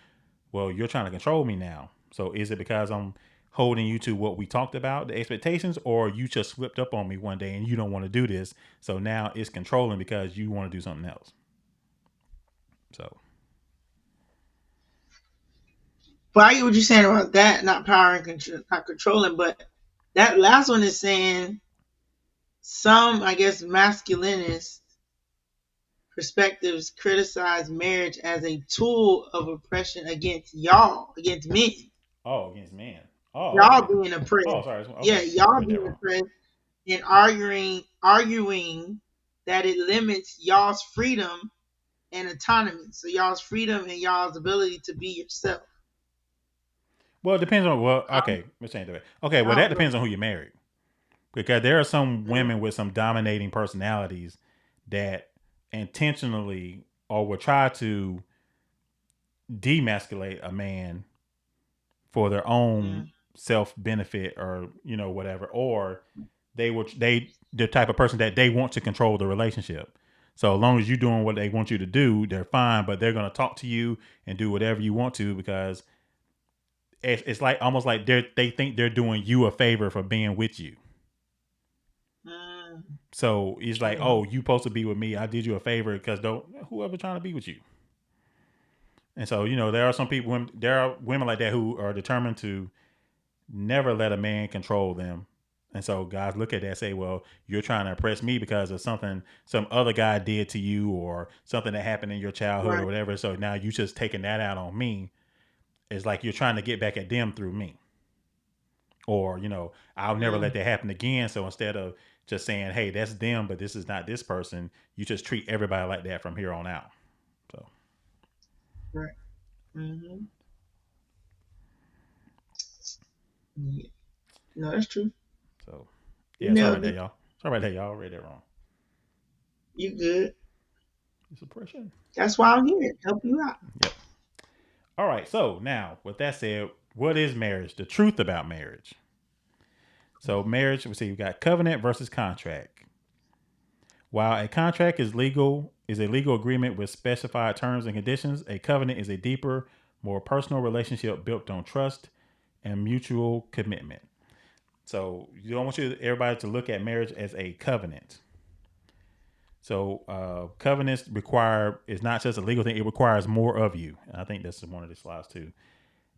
well, you're trying to control me now. So is it because I'm holding you to what we talked about, the expectations, or you just slipped up on me one day and you don't want to do this? So now it's controlling because you want to do something else. So I get what you're saying about that, not power and control, not controlling. But that last one is saying some, I guess, masculinist perspectives criticize marriage as a tool of oppression against y'all, against men. Oh, against men. Oh, Y'all okay. being Oh, oppressed. sorry. Yeah, Okay, I y'all read that being wrong. oppressed and arguing that it limits y'all's freedom and autonomy. So y'all's freedom and y'all's ability to be yourself. Well, it depends on well. I, Okay, let's change that. Okay, I well that don't know. depends on who you married because there are some Mm, women with some dominating personalities that intentionally or will try to demasculate a man for their own mm, self benefit or whatever, or they the type of person that they want to control the relationship. So as long as you're doing what they want you to do, they're fine, but they're going to talk to you and do whatever you want to because it's like almost like they think they're doing you a favor for being with you. mm. So it's like, Oh, oh, you supposed to be with me. I did you a favor because don't whoever trying to be with you. And so there are some people, there are women like that who are determined to never let a man control them. And so guys look at that and say, well, you're trying to impress me because of something some other guy did to you or something that happened in your childhood or right. whatever. So now you just taking that out on me. It's like you're trying to get back at them through me. Or, I'll never let Mm, that happen again. So instead of just saying, hey, that's them, but this is not this person, you just treat everybody like that from here on out. So, right. Mm-hmm. Yeah. No, that's true. so You yeah, sorry about nailed that, it. y'all. Sorry about that, y'all. I read that wrong. You good. Suppression. That's why I'm here. Help you out. Yep. All right. So now, with that said, what is marriage? The truth about marriage. So marriage, we see we got covenant versus contract. While a contract is a legal agreement with specified terms and conditions, a covenant is a deeper, more personal relationship built on trust and mutual commitment. So you don't want everybody to look at marriage as a covenant. So covenants require is not just a legal thing; it requires more of you. And I think that's one of the slides too.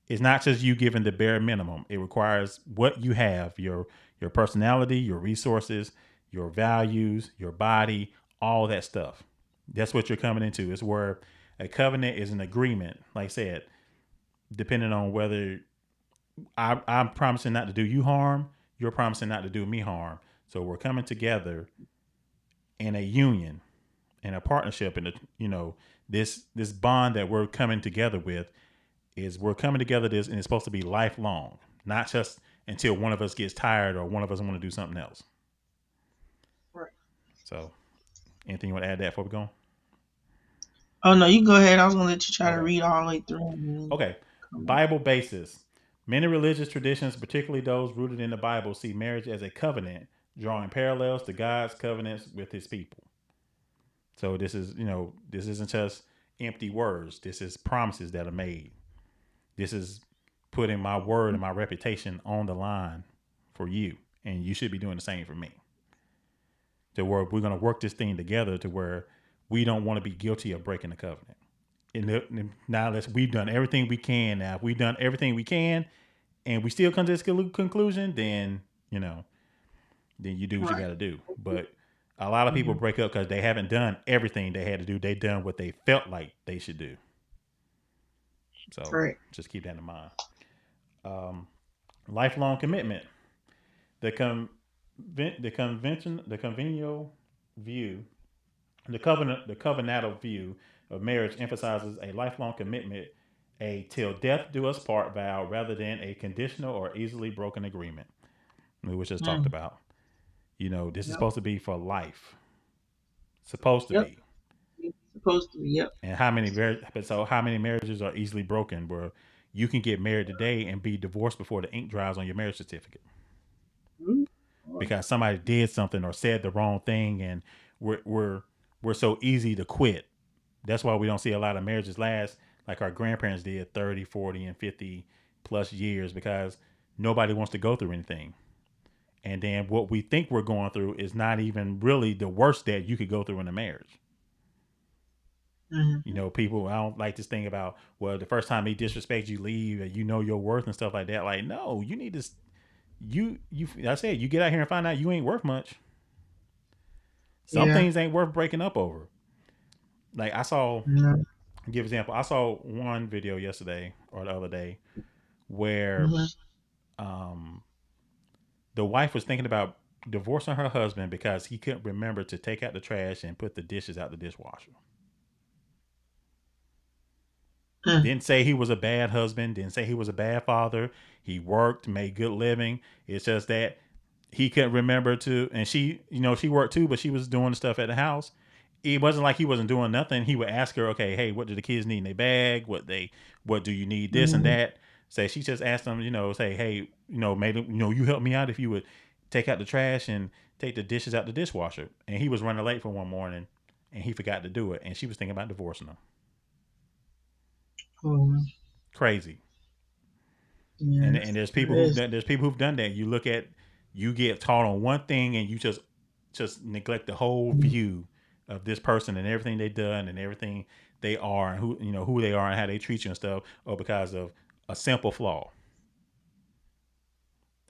It's not just you giving the bare minimum. It requires what you have, your personality, your resources, your values, your body, all that stuff. That's what you're coming into. It's where a covenant is an agreement. Like I said, depending on whether I'm promising not to do you harm, you're promising not to do me harm. So we're coming together in a union, in a partnership, in a this bond that we're coming together with is we're coming together this and it's supposed to be lifelong, not just until one of us gets tired or one of us want to do something else. Right. So, anything you want to add to that before we go? Oh no, you can go ahead. I was gonna let you try to Okay. read all the way through and then Okay. come back. Bible basis. Many religious traditions, particularly those rooted in the Bible, see marriage as a covenant, drawing parallels to God's covenants with his people. So this isn't just empty words. This is promises that are made. This is putting my word and my reputation on the line for you. And you should be doing the same for me. To where we're going to work this thing together to where we don't want to be guilty of breaking the covenant. Now, we've done everything we can. Now, if we've done everything we can and we still come to this conclusion, then you do what you Right. got to do. But a lot of people Mm-hmm. break up because they haven't done everything they had to do. They done what they felt like they should do. So Right. just keep that in mind. Lifelong commitment. The the conventional view, the covenantal view of marriage emphasizes a lifelong commitment, a till death do us part vow, rather than a conditional or easily broken agreement. We was just talked Mm. about. This is Yep. supposed to be for life. Supposed to Yep. be. It's supposed to be. Yep. And how many marriages are easily broken where you can get married today and be divorced before the ink dries on your marriage certificate Mm. Boy. because somebody did something or said the wrong thing, and we're we're we're so easy to quit. That's why we don't see a lot of marriages last like our grandparents did 30, 40, and 50 plus years because nobody wants to go through anything. And then what we think we're going through is not even really the worst that you could go through in a marriage. Mm-hmm. People, I don't like this thing about, well, the first time he disrespects you, leave, and you know your worth and stuff like that. Like, no, you need to, I said, you get out here and find out you ain't worth much. Some Yeah. things ain't worth breaking up over. Like I saw, Mm-hmm. give example. I saw one video yesterday or the other day where Mm-hmm. um, the wife was thinking about divorcing her husband because he couldn't remember to take out the trash and put the dishes out the dishwasher. Mm. Didn't say he was a bad husband. Didn't say he was a bad father. He worked, made good living. It's just that he couldn't remember to, and she, she worked too, but she was doing stuff at the house. It wasn't like he wasn't doing nothing. He would ask her, okay, hey, what do the kids need in their bag? What do you need? This and Mm-hmm. that. Say she just asked him, say, hey, maybe, you help me out if you would take out the trash and take the dishes out the dishwasher. And he was running late for one morning, and he forgot to do it, and she was thinking about divorcing him. Oh, Crazy. And yes, there's that people is. who've done that. You get taught on one thing and you just neglect the whole Mm-hmm. view of this person and everything they've done and everything they are and who they are and how they treat you and stuff, or because of a simple flaw.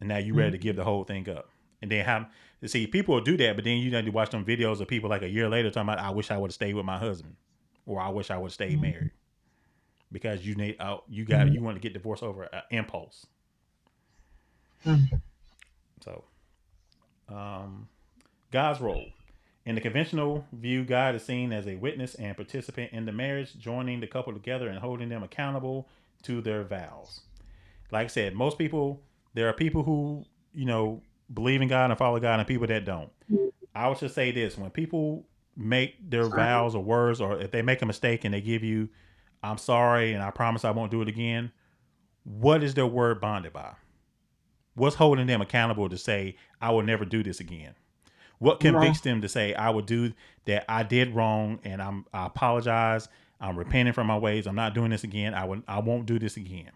And now you ready to give the whole thing up. And then how see people will do that, but then you need to watch them videos of people like a year later talking about I wish I would have stayed with my husband, or I wish I would have stayed Mm-hmm. married because Mm-hmm. you want to get divorced over an impulse. Mm-hmm. So God's role. In the conventional view, God is seen as a witness and participant in the marriage, joining the couple together and holding them accountable to their vows. Like I said, there are people who, believe in God and follow God and people that don't. I would just say this: when people make their Sorry. vows or words, or if they make a mistake and they give you, I'm sorry and I promise I won't do it again, what is their word bonded by? What's holding them accountable to say, I will never do this again? What Come on. convicts them to say I would do that? I did wrong, and I apologize. I'm repenting from my ways. I'm not doing this again. I won't do this again.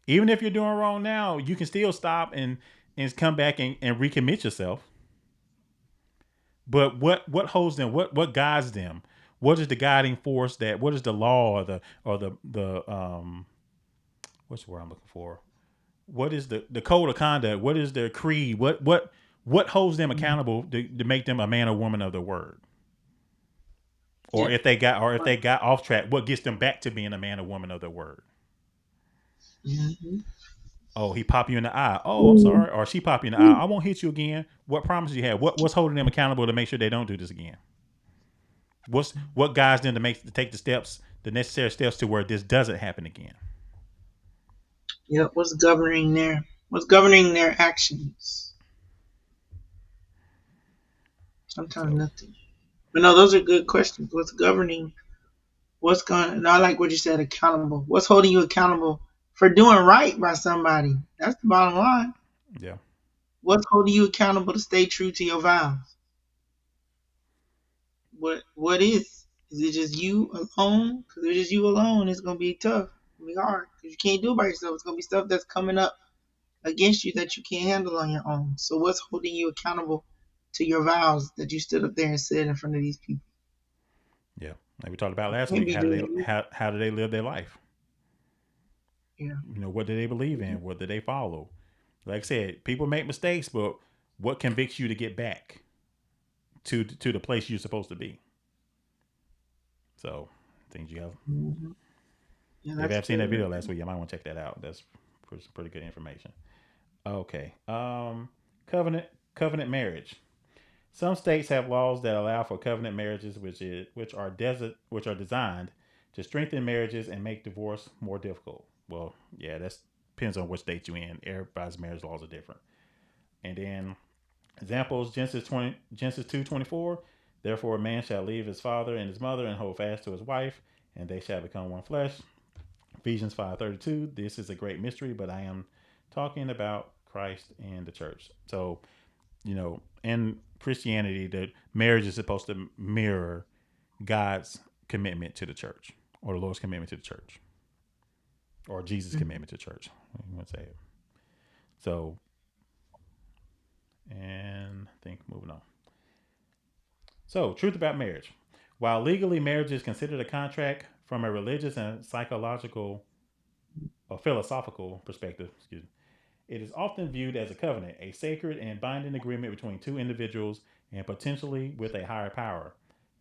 Even if you're doing wrong now, you can still stop and come back and recommit yourself. But what holds them? What guides them? What is the guiding force? What is the law or the what's the word I'm looking for? What is the code of conduct? What is their creed? What holds them Mm-hmm. accountable to make them a man or woman of their word? Yeah. Or if they got off track, what gets them back to being a man or woman of their word? Mm-hmm. Oh, he popped you in the eye. Oh, I'm sorry. Or she popped you in the eye. I won't hit you again. What promises you have? What's holding them accountable to make sure they don't do this again? What guides them to take the necessary steps to where this doesn't happen again? Yep. What's governing their actions? Sometimes So nothing. But no, those are good questions. What's governing? What's going? And I like what you said. Accountable. What's holding you accountable for doing right by somebody? That's the bottom line. yeah, What's holding you accountable to stay true to your vows? What is? Is it just you alone? Because if it's just you alone, it's gonna be tough. It's gonna be hard because you can't do it by yourself. It's gonna be stuff that's coming up against you that you can't handle on your own. So what's holding you accountable to your vows that you stood up there and said in front of these people? yeah. Like we talked about last Can't week, be doing it. how do they live their life? Yeah. What do they believe in? What do they follow? Like I said, people make mistakes, but what convicts you to get back to the place you're supposed to be? So things you have. Hmm. Yeah, If you that's have seen that good. video last week, you might want to check that out. That's pretty good information. Okay. Covenant covenant marriage. Some states have laws that allow for covenant marriages, which are designed to strengthen marriages and make divorce more difficult. Well, yeah, that depends on which state you're in. Everybody's marriage laws are different. And then examples: Genesis 2:24. Therefore, a man shall leave his father and his mother and hold fast to his wife, and they shall become one flesh. Ephesians 5:32. This is a great mystery, but I am talking about Christ and the church. So in Christianity, the marriage is supposed to mirror God's commitment to the church, or the Lord's commitment to the church, or Jesus' Mhm. commitment to the church. You want to say it. So, and I think moving on. So, truth about marriage. While legally marriage is considered a contract, from a religious and psychological or philosophical perspective, excuse me, it is often viewed as a covenant, a sacred and binding agreement between two individuals and potentially with a higher power.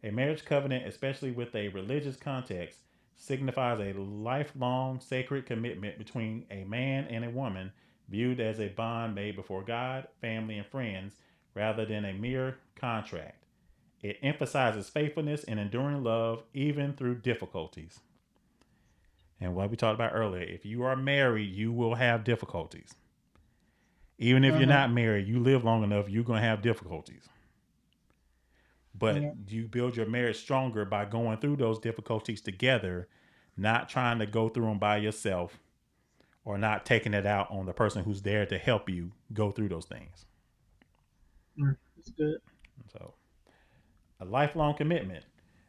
A marriage covenant, especially with a religious context, signifies a lifelong sacred commitment between a man and a woman, viewed as a bond made before God, family, and friends, rather than a mere contract. It emphasizes faithfulness and enduring love even through difficulties. And what we talked about earlier, if you are married, you will have difficulties. Even if you're Uh-huh. not married, you live long enough, you're going to have difficulties. But Yeah. you build your marriage stronger by going through those difficulties together, not trying to go through them by yourself or not taking it out on the person who's there to help you go through those things. That's good. So, a lifelong commitment.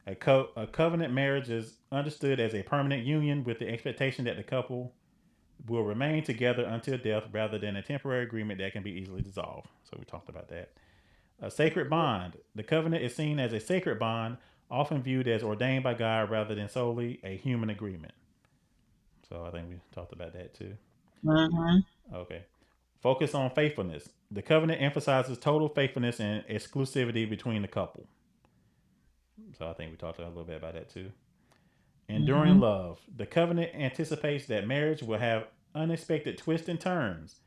A covenant marriage is understood as a permanent union with the expectation that the couple will remain together until death rather than a temporary agreement that can be easily dissolved. So, we talked about that. A sacred bond. The covenant is seen as a sacred bond, often viewed as ordained by God rather than solely a human agreement. So I think we talked about that too. Uh-huh. Okay. Focus on faithfulness. The covenant emphasizes total faithfulness and exclusivity between the couple. So I think we talked a little bit about that too. Enduring Uh-huh. love. The covenant anticipates that marriage will have unexpected twists and turns,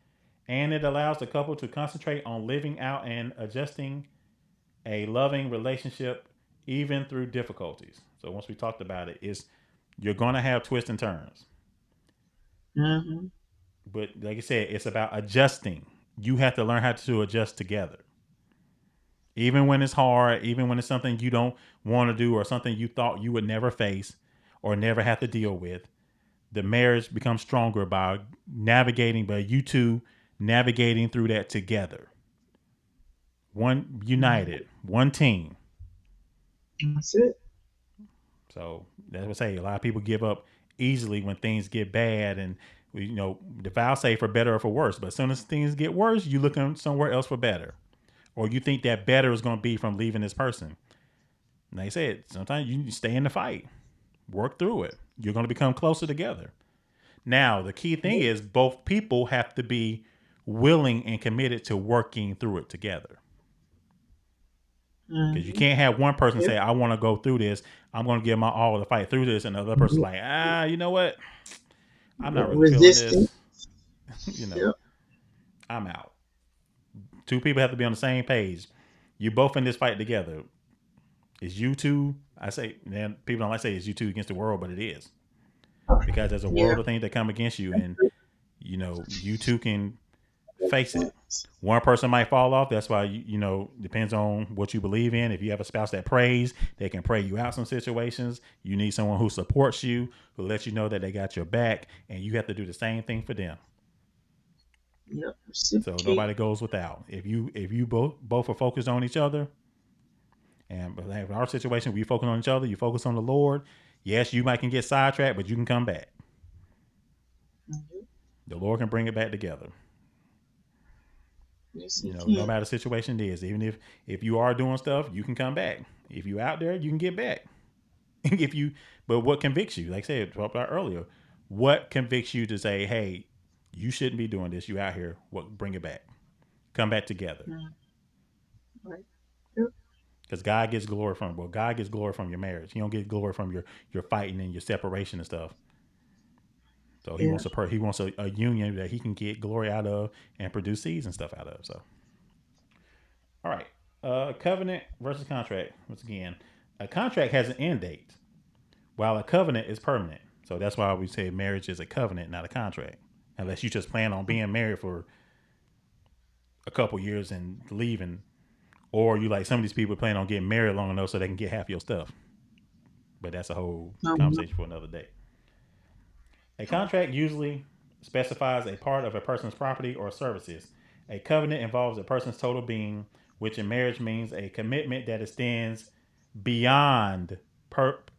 and it allows the couple to concentrate on living out and adjusting a loving relationship even through difficulties. So once we talked about it, is you're gonna have twists and turns. Uh-huh. But like I said, it's about adjusting. You have to learn how to adjust together. Even when it's hard, even when it's something you don't want to do or something you thought you would never face or never have to deal with, the marriage becomes stronger by you two navigating through that together. One united, one team. That's it. So that's what I say. A lot of people give up easily when things get bad, and the vow say for better or for worse. But as soon as things get worse, you looking somewhere else for better, or you think that better is going to be from leaving this person. And like I said, sometimes you stay in the fight, work through it. You're going to become closer together. Now, the key thing Yep. is both people have to be willing and committed to working through it together. Because you Uh-huh. can't have one person Yep. say, I want to go through this. I'm going to give my all to fight through this. And the other person's like, you know what? I'm not really feeling Resisting. this. you know, Yep. I'm out. Two people have to be on the same page. You both in this fight together. It's you two. I say, man, people don't like to say it's you two against the world, but it is. Because there's a Yeah. world of things that come against you, and you two can Makes face it. sense. One person might fall off. That's why depends on what you believe in. If you have a spouse that prays, they can pray you out some situations. You need someone who supports you, who lets you know that they got your back, and you have to do the same thing for them. Yep. So Reciprocate. nobody goes without. If you both are focused on each other, and in our situation, we focus on each other. You focus on the Lord. Yes, you might can get sidetracked, but you can come back. Mhm. The Lord can bring it back together. Yes, he No can. matter the situation it is, even if you are doing stuff, you can come back. If you out there, you can get back. if you, but what convicts you? Like I said, talked about earlier, what convicts you to say, hey, you shouldn't be doing this. You out here. What? Bring it back. Come back together. Mm. Right. Yep. Because God gets glory from God gets glory from your marriage. He don't get glory from your fighting and your separation and stuff. So he Yeah. wants he wants a union that he can get glory out of and produce seeds and stuff out of. So all right, covenant versus contract. Once again, a contract has an end date, while a covenant is permanent. So that's why we say marriage is a covenant, not a contract. Unless you just plan on being married for a couple years and leaving, or you like some of these people plan on getting married long enough so they can get half your stuff. But that's a whole No. conversation for another day. A No. contract usually specifies a part of a person's property or services. A covenant involves a person's total being, which in marriage means a commitment that extends beyond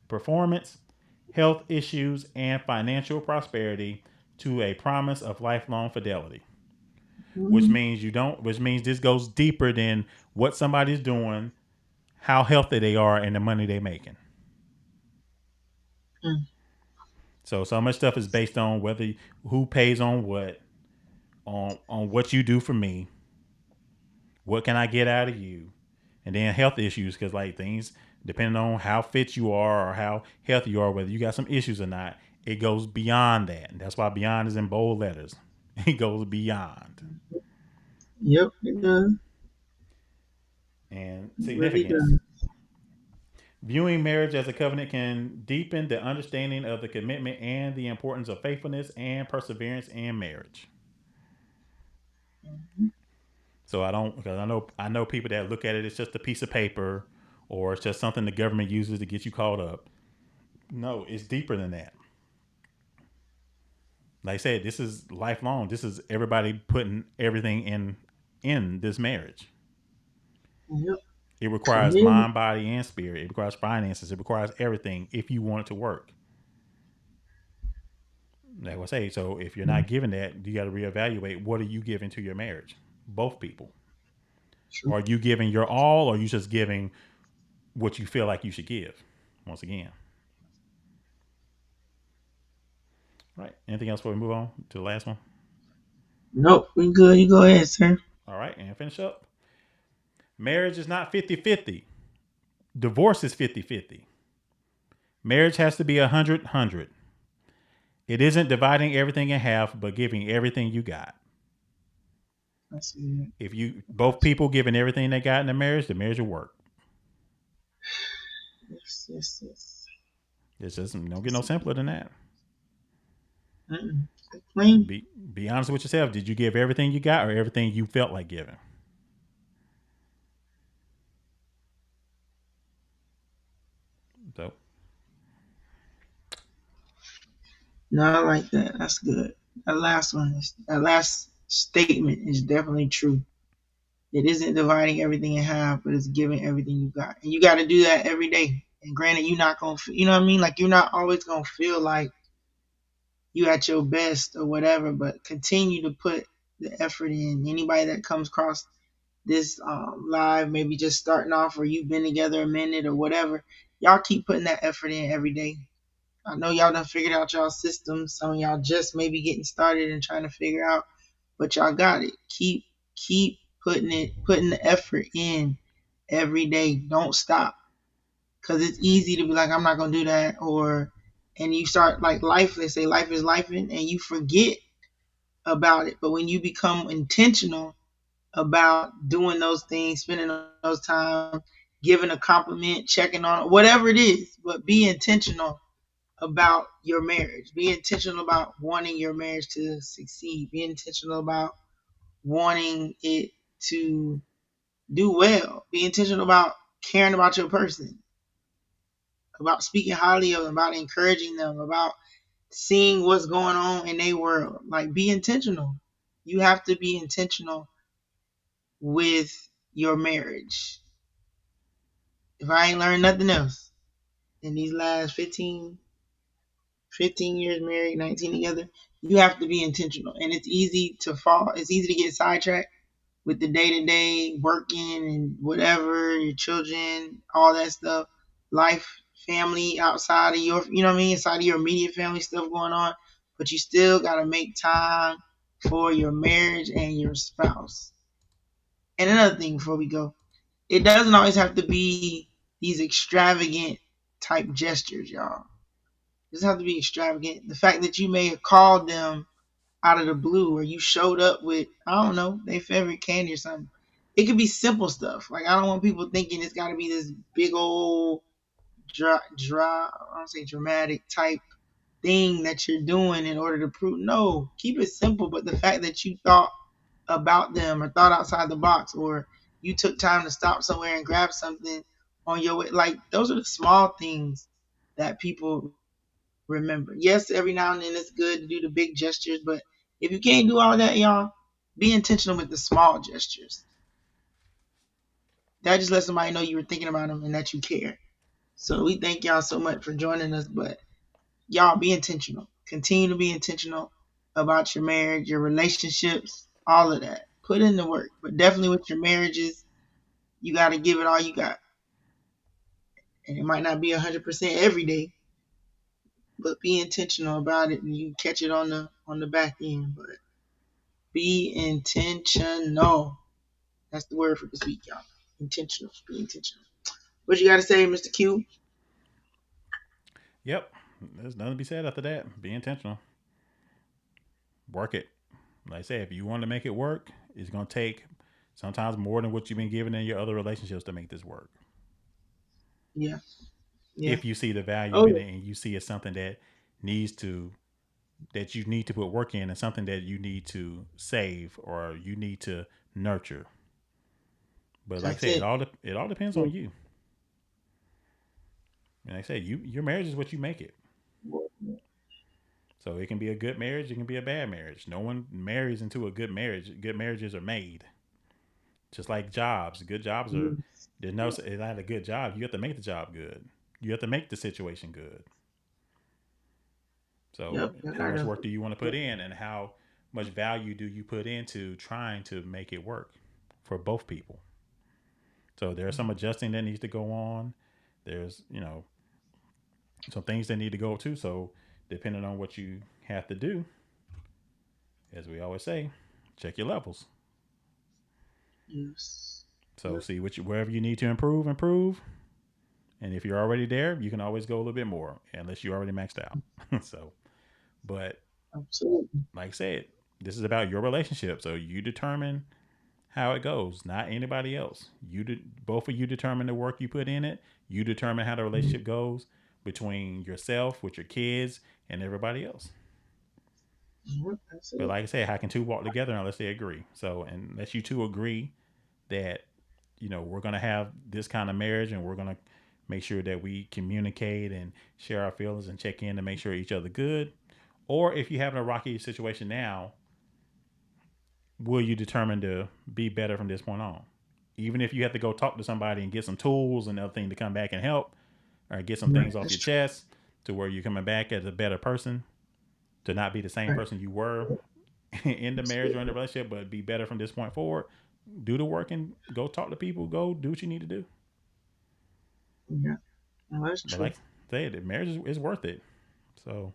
performance, health issues, and financial prosperity to a promise of lifelong fidelity. Which Mm-hmm. means you don't. Which means this goes deeper than what somebody's doing, how healthy they are, and the money they're making. Mm. So much stuff is based on who pays on what, on what you do for me, what can I get out of you, And then health issues, because like things, depending on how fit you are or how healthy you are, whether you got some issues or not, it goes beyond that. And that's why beyond is in bold letters. It goes beyond. Yep, it does. And It really significance. does. Viewing marriage as a covenant can deepen the understanding of the commitment and the importance of faithfulness and perseverance in marriage. Mhm. So I don't, because I know people that look at it as just a piece of paper or it's just something the government uses to get you caught up. No, it's deeper than that. Like I said, this is lifelong. This is everybody putting everything in this marriage. Yep. It requires Commitment. mind, body, and spirit. It requires finances. It requires everything if you want it to work. Like I say, so if you're not giving that, you got to reevaluate what are you giving to your marriage. Both people. True. Are you giving your all, or are you just giving what you feel like you should give? Once again, right? Anything else before we move on to the last one? Nope, we good. You go ahead, sir. All right, and finish up. Marriage is not 50-50. Divorce is 50-50. Marriage has to be 100-100. It isn't dividing everything in half, but giving everything you got. That's it. If you both people giving everything they got in the marriage will work. Yes, yes, yes. It's just don't get no simpler than that. Mm-mm. Clean. Be honest with yourself. Did you give everything you got, or everything you felt like giving? So Not like that. That's good. That last statement is definitely true. It isn't dividing everything in half, but it's giving everything you got, and you got to do that every day. And granted, you're not gonna, you know what I mean? Like you're not always gonna feel like you at your best or whatever, but continue to put the effort in. Anybody that comes across this live, maybe just starting off, or you've been together a minute or whatever, y'all keep putting that effort in every day. I know y'all done figured out y'all systems. Some of y'all just maybe getting started and trying to figure out, but y'all got it. Keep putting the effort in every day. Don't stop, because it's easy to be like, I'm not gonna do that, or and you start like life. They say life is life, and you forget about it. But when you become intentional about doing those things, spending those time, giving a compliment, checking on it, whatever it is, but be intentional about your marriage. Be intentional about wanting your marriage to succeed. Be intentional about wanting it to do well. Be intentional about caring about your person, about speaking highly of them, about encouraging them, about seeing what's going on in their world. Like, be intentional. You have to be intentional with your marriage. If I ain't learned nothing else in these last 15 years married, 19 together, you have to be intentional. And it's easy to fall, it's easy to get sidetracked with the day to day working and whatever, your children, all that stuff, life, family outside of your, you know what I mean, inside of your immediate family stuff going on. But you still got to make time for your marriage and your spouse. And another thing before we go, it doesn't always have to be these extravagant type gestures, y'all. It doesn't have to be extravagant. The fact that you may have called them out of the blue, or you showed up with, I don't know, their favorite candy or something. It could be simple stuff. Like, I don't want people thinking it's got to be this big old I don't say dramatic type thing that you're doing in order to prove. No, keep it simple. But the fact that you thought about them, or thought outside the box, or you took time to stop somewhere and grab something on your way, like those are the small things that people remember. Yes, every now and then it's good to do the big gestures, but if you can't do all that, y'all, be intentional with the small gestures. That just lets somebody know you were thinking about them and that you care. So we thank y'all so much for joining us, but y'all be intentional. Continue to be intentional about your marriage, your relationships, all of that. Put in the work, but definitely with your marriages, you got to give it all you got. And it might not be 100% every day, but be intentional about it, and you catch it on the back end. But be intentional. That's the word for this week, y'all. Intentional. Be intentional. What you got to say, Mr. Q? Yep. There's nothing to be said after that. Be intentional. Work it. Like I said, if you want to make it work, it's going to take sometimes more than what you've been given in your other relationships to make this work. Yeah, yeah. If you see the value in Oh, it and you see it's something that needs to that you need to put work in and something that you need to save or you need to nurture. But like I that's said, it. it all depends Yeah. on you. And like I said, your marriage is what you make it. So it can be a good marriage, it can be a bad marriage. No one marries into a good marriage. Good marriages are made. Just like jobs. Good jobs are Yes. there's no it's not a good job. You have to make the job good. You have to make the situation good. So Yep. I how much gotta. work do you want to put in and how much value do you put into trying to make it work for both people? So there's some adjusting that needs to go on. There's, some things that need to go too. So depending on what you have to do, as we always say, check your levels. Yes. So Yep. see wherever you need to improve, improve. And if you're already there, you can always go a little bit more, unless you're already maxed out. So, but Absolutely. like I said, this is about your relationship. So you determine how it goes, not anybody else. Both of you determine the work you put in it. You determine how the Mhm. relationship goes between yourself, with your kids, and everybody else. Yep. That's But it. like I said, how can two walk together unless they agree? So unless you two agree that we're gonna have this kind of marriage and we're gonna make sure that we communicate and share our feelings and check in to make sure each other good. Or if you have a rocky situation now, will you determine to be better from this point on? Even if you have to go talk to somebody and get some tools and other things to come back and help, or get some Right. things off That's your true. chest to where you're coming back as a better person, to not be the same Right. person you were in the marriage or in the Absolutely. relationship, but be better from this point forward. Do the work and go talk to people. Go do what you need to do. Yeah. No, that's But true. like I said, marriage is worth it. So,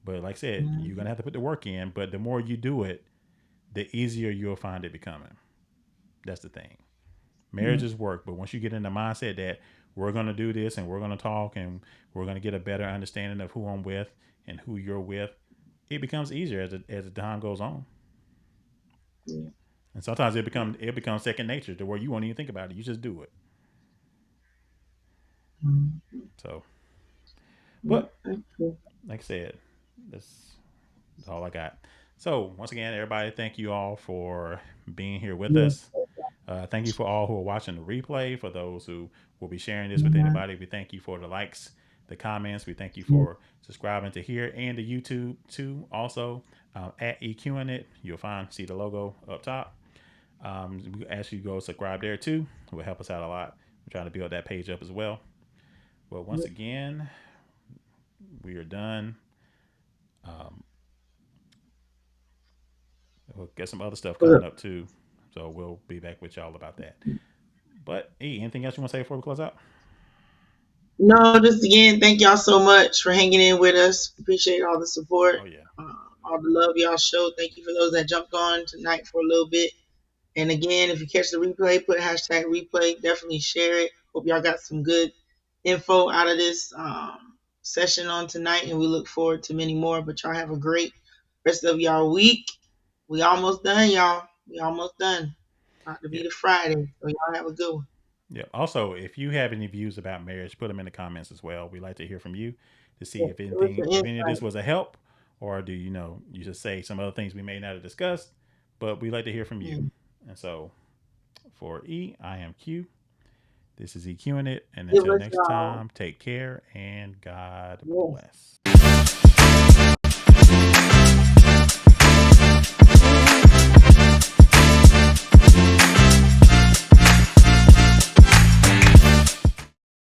but like I said, you're Mhm. gonna have to put the work in. But the more you do it, the easier you'll find it becoming. That's the thing. Yeah. Marriage is work, but once you get in the mindset that we're gonna do this and we're gonna talk and we're gonna get a better understanding of who I'm with and who you're with, it becomes easier as the time goes on. Yeah. And sometimes it becomes second nature to where you won't even think about it. You just do it. Mhm. So, Yeah. but That's true. like I said, that's all I got. So once again, everybody, thank you all for being here with Yeah. us. Thank you for all who are watching the replay. For those who will be sharing this with Mhm. anybody, we thank you for the likes, the comments. We thank you Yeah. for subscribing to here and to YouTube too. Also, at EQ'IN it, you'll see the logo up top. We ask you to go subscribe there too. It will help us out a lot. We're trying to build that page up as well. But once Yeah. again, we are done. Um, we'll get some other stuff coming up too. So we'll be back with y'all about that. But anything else you want to say before we close out? No, just again, thank y'all so much for hanging in with us. Appreciate all the support, Oh yeah. all the love y'all showed. Thank you for those that jumped on tonight for a little bit. And again, if you catch the replay, put hashtag replay. Definitely share it. Hope y'all got some good info out of this session on tonight, and we look forward to many more. But y'all have a great rest of y'all week. We almost done, y'all. We almost done. About to be Yeah. the Friday, so y'all have a good one. Yeah. Also, if you have any views about marriage, put them in the comments as well. We like to hear from you to see if Give us anything, an if any of this insight. was a help, or do you just say some other things we may not have discussed, but we like to hear from you. Mm. And so, for I am Q. This is EQing it, and Give until us next y'all. time, take care and God Yes. bless.